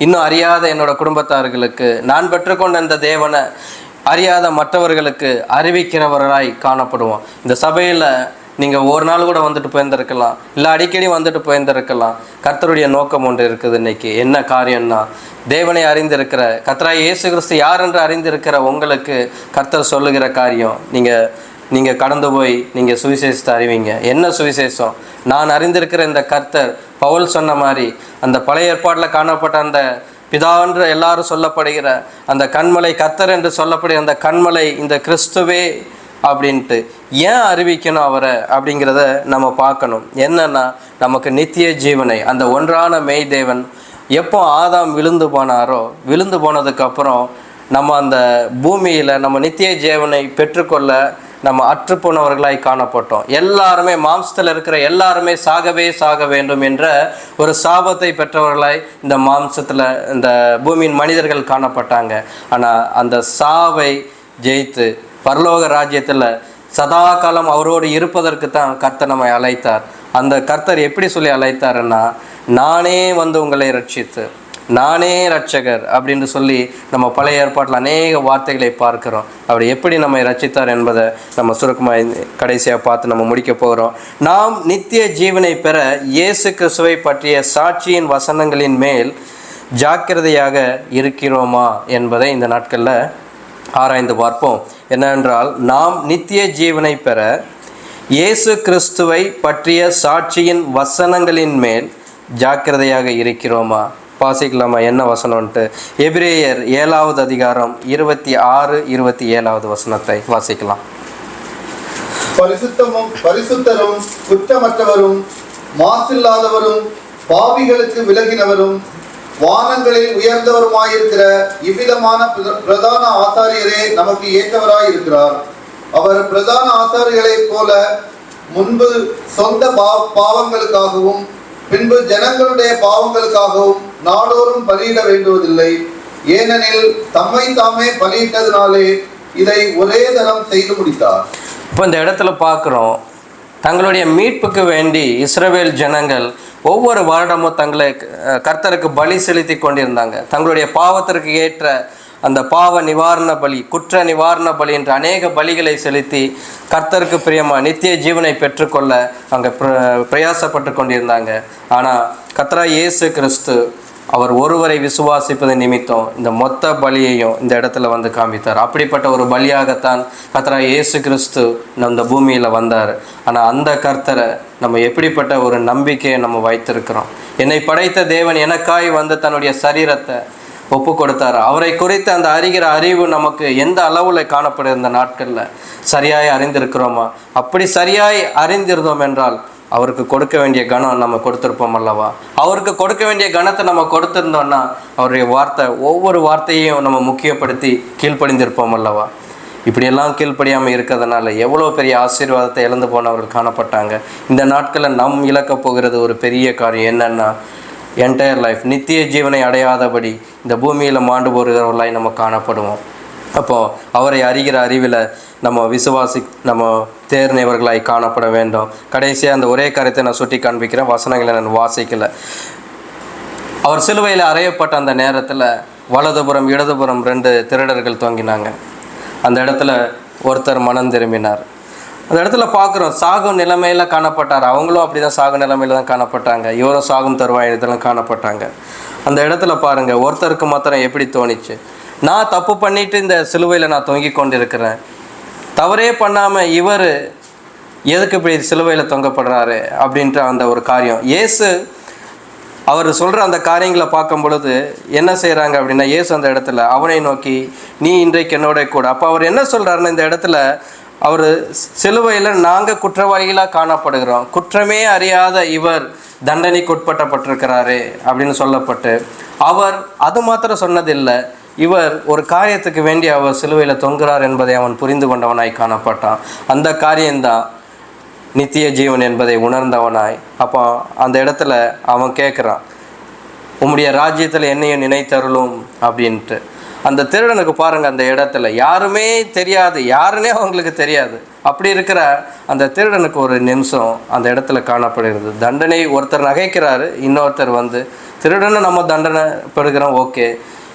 இன்னும் அறியாத என்னோடய குடும்பத்தார்களுக்கு, நான் பெற்றுக்கொண்ட அந்த தேவனை அறியாத மற்றவர்களுக்கு அறிவிக்கிறவர்களாய் காணப்படுவோம். இந்த சபையில் நீங்கள் ஒரு நாள் கூட வந்துட்டு போயிருந்திருக்கலாம், இல்லை அடிக்கடி வந்துட்டு போயிருந்திருக்கலாம். கர்த்தருடைய நோக்கம் ஒன்று இருக்குது. இன்றைக்கி என்ன காரியம்னா, தேவனை அறிந்திருக்கிற கர்த்தராகிய இயேசு கிறிஸ்து யார் என்று அறிந்திருக்கிற உங்களுக்கு கர்த்தர் சொல்லுகிற காரியம், நீங்கள் கடந்து போய் நீங்கள் சுவிசேஷத்தை அறிவிங்க. என்ன சுவிசேஷம்? நான் அறிந்திருக்கிற இந்த கர்த்தர், பவுல் சொன்ன மாதிரி அந்த பழைய ஏற்பாட்டில் காணப்பட்ட அந்த பிதாவென்று எல்லாரும் சொல்லப்படுகிற அந்த கண்மலை, கர்த்தர் என்று சொல்லப்படுகிற அந்த கண்மலை இந்த கிறிஸ்துவே அப்படின்ட்டு ஏன் அறிவிக்கணும் அவரை அப்படிங்கிறத நம்ம பார்க்கணும். என்னன்னா, நமக்கு நித்திய ஜீவனை அந்த ஒன்றான மெய் தேவன் எப்போ ஆதாம் விழுந்து போனாரோ, விழுந்து போனதுக்கப்புறம் நம்ம அந்த பூமியில் நம்ம நித்திய ஜீவனை பெற்றுக்கொள்ள நம்ம அற்றுப்போனவர்களாய் காணப்பட்டோம். எல்லாருமே மாம்சத்தில் இருக்கிற எல்லாருமே சாக வேண்டும் என்ற ஒரு சாபத்தை பெற்றவர்களாய் இந்த மாம்சத்தில் இந்த பூமியின் மனிதர்கள் காணப்பட்டாங்க. ஆனால் அந்த சாவை ஜெயித்து பரலோக ராஜ்யத்தில் சதா காலம் அவரோடு இருப்பதற்கு தான் கர்த்தர் நம்மை அழைத்தார். அந்த கர்த்தர் எப்படி சொல்லி அழைத்தாருன்னா, நானே உங்களை ரட்சித்து நானே இரட்சகர் அப்படின்னு சொல்லி நம்ம பழைய ஏற்பாட்டில் அநேக வார்த்தைகளை பார்க்கிறோம். அவர் எப்படி நம்மை ரட்சித்தார் என்பதை நம்ம சுருக்கமாக கடைசியாக பார்த்து நம்ம முடிக்க போகிறோம். நாம் நித்திய ஜீவனை பெற இயேசு கிறிஸ்துவை பற்றிய சாட்சியின் வசனங்களின் மேல் ஜாக்கிரதையாக இருக்கிறோமா என்பதை இந்த நாட்களில் ஆராய்ந்து பார்ப்போம். என்னவென்றால், நாம் நித்திய ஜீவனை பெற இயேசு கிறிஸ்துவை பற்றிய சாட்சியின் வசனங்களின் மேல் ஜாக்கிரதையாக இருக்கிறோமா? வாசிக்கலாமா என்ன வசனம்ன்ட்டு? எபிரேயர் 7வது அதிகாரம் 26, 27வது வசனத்தை வாசிக்கலாம். பரிசுத்தரும் குற்றமற்றவரும் மாசில்லாதவரும் பாவிகளுக்கு விலகினவரும் வானங்களில் உயர்ந்தவருமாயிருக்கிற இவ்விதமான பிரதான ஆசாரியரே நமக்கு ஏற்றவராயிருக்கிறார். அவர் பிரதான ஆசாரியர்களைப் போல முன்பு சொந்த பாவங்களுக்காகவும் பின்பு ஜனங்களுடைய பாவங்களுக்காகவும் நாடோறும் பலியிட வேண்டுவதில்லை. ஏனெனில் தம்மை தாமே பலியிட்டதினாலே இதை ஒரே தரம் செய்து முடித்தார். இப்போ இந்த இடத்துல பார்க்குறோம், தங்களுடைய மீட்புக்கு வேண்டி இஸ்ரவேல் ஜனங்கள் ஒவ்வொரு வருடமும் தங்களை கர்த்தருக்கு பலி செலுத்தி கொண்டிருந்தாங்க. தங்களுடைய பாவத்திற்கு ஏற்ற அந்த பாவ நிவாரண பலி, குற்ற நிவாரண பலி என்ற அநேக பலிகளை செலுத்தி கர்த்தருக்கு பிரியமாக நித்திய ஜீவனை பெற்றுக்கொள்ள அங்கே பிரயாசப்பட்டு கொண்டிருந்தாங்க. ஆனால் கர்த்தராகிய இயேசு கிறிஸ்து அவர் ஒருவரை விசுவாசிப்பது நிமித்தம் இந்த மொத்த பலியையும் இந்த இடத்துல வந்து காமித்தார். அப்படிப்பட்ட ஒரு பலியாகத்தான் கர்த்தராகிய இயேசு கிறிஸ்து இந்த பூமியில் வந்தார். ஆனால் அந்த கர்த்தரை நம்ம எப்படிப்பட்ட ஒரு நம்பிக்கையை நம்ம வைத்திருக்கிறோம்? என்னை படைத்த தேவன் எனக்காய் வந்து தன்னுடைய சரீரத்தை ஒப்பு கொடுத்தார். அவரை குறித்து அந்த அறிகிற அறிவு நமக்கு எந்த அளவில் காணப்படுகிற இந்த நாட்களில் சரியாய் அறிந்திருக்கிறோமா? அப்படி சரியாய் அறிந்திருந்தோம் என்றால் அவருக்கு கொடுக்க வேண்டிய கணம் நம்ம கொடுத்துருப்போம் அல்லவா? அவருக்கு கொடுக்க வேண்டிய கணத்தை நம்ம கொடுத்துருந்தோம்னா அவருடைய வார்த்தை, ஒவ்வொரு வார்த்தையையும் நம்ம முக்கியப்படுத்தி கீழ்ப்படிந்திருப்போம் அல்லவா? இப்படியெல்லாம் கீழ்ப்படியாமல் இருக்கிறதுனால எவ்வளோ பெரிய ஆசீர்வாதத்தை இழந்து போனவர்கள் காணப்பட்டாங்க. இந்த நாட்களில் நம் இழக்க போகிறது ஒரு பெரிய காரியம் என்னென்னா, என்டையர் லைஃப் நித்திய ஜீவனை அடையாதபடி இந்த பூமியில் மாண்டு போகிறவர்களாய் நம்ம காணப்படுவோம். அப்போது அவரை அறிகிற அறிவில் நம்ம தேர்ந்தவர்களாய் காணப்பட வேண்டும். கடைசியாக அந்த ஒரே கருத்தை நான் சுட்டி காண்பிக்கிறேன், வசனங்களை நான் வாசிக்கலை. அவர் சிலுவையில் அறையப்பட்ட அந்த நேரத்தில் வலதுபுறம் இடதுபுறம் 2 திருடர்கள் தொங்கினாங்க. அந்த இடத்துல ஒருத்தர் மனம் திரும்பினார். அந்த இடத்துல பார்க்குறோம், சாகும் நிலைமையில் காணப்பட்டார். அவங்களும் அப்படி தான் சாகும் நிலைமையில் தான் காணப்பட்டாங்க. இவரும் சாகும் தருவாயத்தில் காணப்பட்டாங்க. அந்த இடத்துல பாருங்கள், ஒருத்தருக்கு மாத்திரம் எப்படி தோணிச்சு, நான் தப்பு பண்ணிட்டு இந்த சிலுவையில் நான் தொங்கி கொண்டிருக்கிறேன், தவறே பண்ணாமல் இவர் எதுக்கு இப்படி சிலுவையில் தொங்கப்படுறாரு அப்படின்ற அந்த ஒரு காரியம். இயேசு அவர் சொல்கிற அந்த காரியங்களை பார்க்கும் பொழுது என்ன செய்கிறாங்க அப்படின்னா, இயேசு அந்த இடத்துல அவனை நோக்கி, நீ இன்றைக்கு என்னோட கூட. அப்போ அவர் என்ன சொல்கிறாருன்னா, இந்த இடத்துல அவர் சிலுவையில் நாங்கள் குற்றவாளிகளாக காணப்படுகிறோம், குற்றமே அறியாத இவர் தண்டனைக்கு உட்பட்டப்பட்டிருக்கிறாரு அப்படின்னு சொல்லப்பட்டு, அவர் அது மாத்திரம் சொன்னதில்லை, இவர் ஒரு காரியத்துக்கு வேண்டி அவர் சிலுவையில் தொங்குகிறார் என்பதை அவன் புரிந்து கொண்டவனாய் காணப்பட்டான். அந்த காரியம்தான் நித்திய ஜீவன் என்பதை உணர்ந்தவனாய். அப்போ அந்த இடத்துல அவன் கேட்குறான், உம்முடைய ராஜ்யத்தில் என்னையும் நினைத்தருளும் அப்படின்ட்டு. அந்த திருடனுக்கு பாருங்கள், அந்த இடத்துல யாருமே தெரியாது, யாருன்னே அவங்களுக்கு தெரியாது. அப்படி இருக்கிற அந்த திருடனுக்கு ஒரு நிமிஷம் அந்த இடத்துல காணப்படுகிறது. தண்டனை ஒருத்தர் நகைக்கிறாரு, இன்னொருத்தர் வந்து திருடனை நம்ம தண்டனை பெறுகிறோம், ஓகே,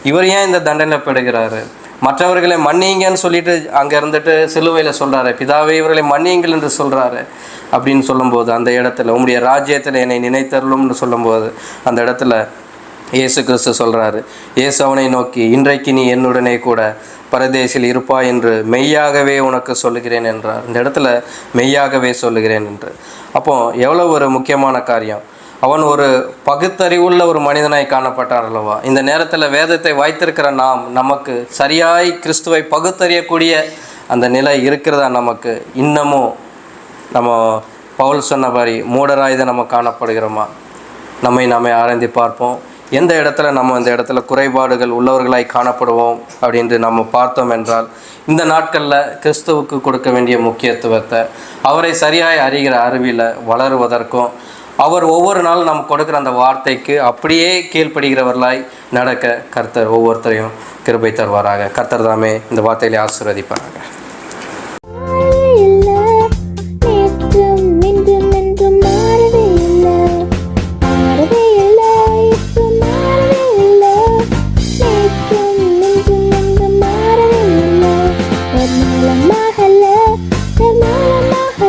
இவர் ஏன் இந்த தண்டனை பெறுகிறாரு? மற்றவர்களை மன்னிங்கன்னு சொல்லிட்டு அங்கே இருந்துட்டு சிலுவையில் சொல்கிறாரு, பிதாவே இவர்களை மன்னியுங்கள் என்று சொல்கிறாரு. அப்படின்னு சொல்லும்போது அந்த இடத்துல உம்முடைய ராஜ்யத்தில் என்னை நினைத்தருளும்னு சொல்லும்போது அந்த இடத்துல இயேசு கிறிஸ்து சொல்கிறாரு, இயேசு அவனை நோக்கி, இன்றைக்கு நீ என்னுடனே கூட பரதேசில் இருப்பாய் என்று மெய்யாகவே உனக்கு சொல்லுகிறேன் என்றார். இந்த இடத்துல மெய்யாகவே சொல்லுகிறேன் என்று. அப்போ எவ்வளோ ஒரு முக்கியமான காரியம். அவன் ஒரு பகுத்தறிவுள்ள ஒரு மனிதனாய் காணப்பட்டார் அல்லவா? இந்த நேரத்தில் வேதத்தை வைத்திருக்கிற நமக்கு சரியாய் கிறிஸ்துவை பகுத்தறியக்கூடிய அந்த நிலை இருக்கிறதா? நமக்கு இன்னமும் நம்ம பவுல் சொன்ன மாதிரி மூடராய் தான் நம்ம காணப்படுகிறோமா? நாமே ஆராய்ந்து பார்ப்போம். எந்த இடத்துல நம்ம இந்த இடத்துல குறைபாடுகள் உள்ளவர்களாய் காணப்படுவோம் அப்படின்ட்டு நம்ம பார்த்தோம் என்றால், இந்த நாட்களில் கிறிஸ்துவுக்கு கொடுக்க வேண்டிய முக்கியத்துவத்தை, அவரை சரியாய் அறிகிற அறிவில் வளருவதற்கும், அவர் ஒவ்வொரு நாளும் நம்ம கொடுக்குற அந்த வார்த்தைக்கு அப்படியே கீழ்ப்படுகிறவர்களாய் நடக்க கர்த்தர் ஒவ்வொருத்தரையும் கிருபை தருவாராக. கர்த்தர் தாமே இந்த வார்த்தையிலே ஆசீர்வதிப்பாராக. மாறவே இல்லை. அல்ல தர்மானமாக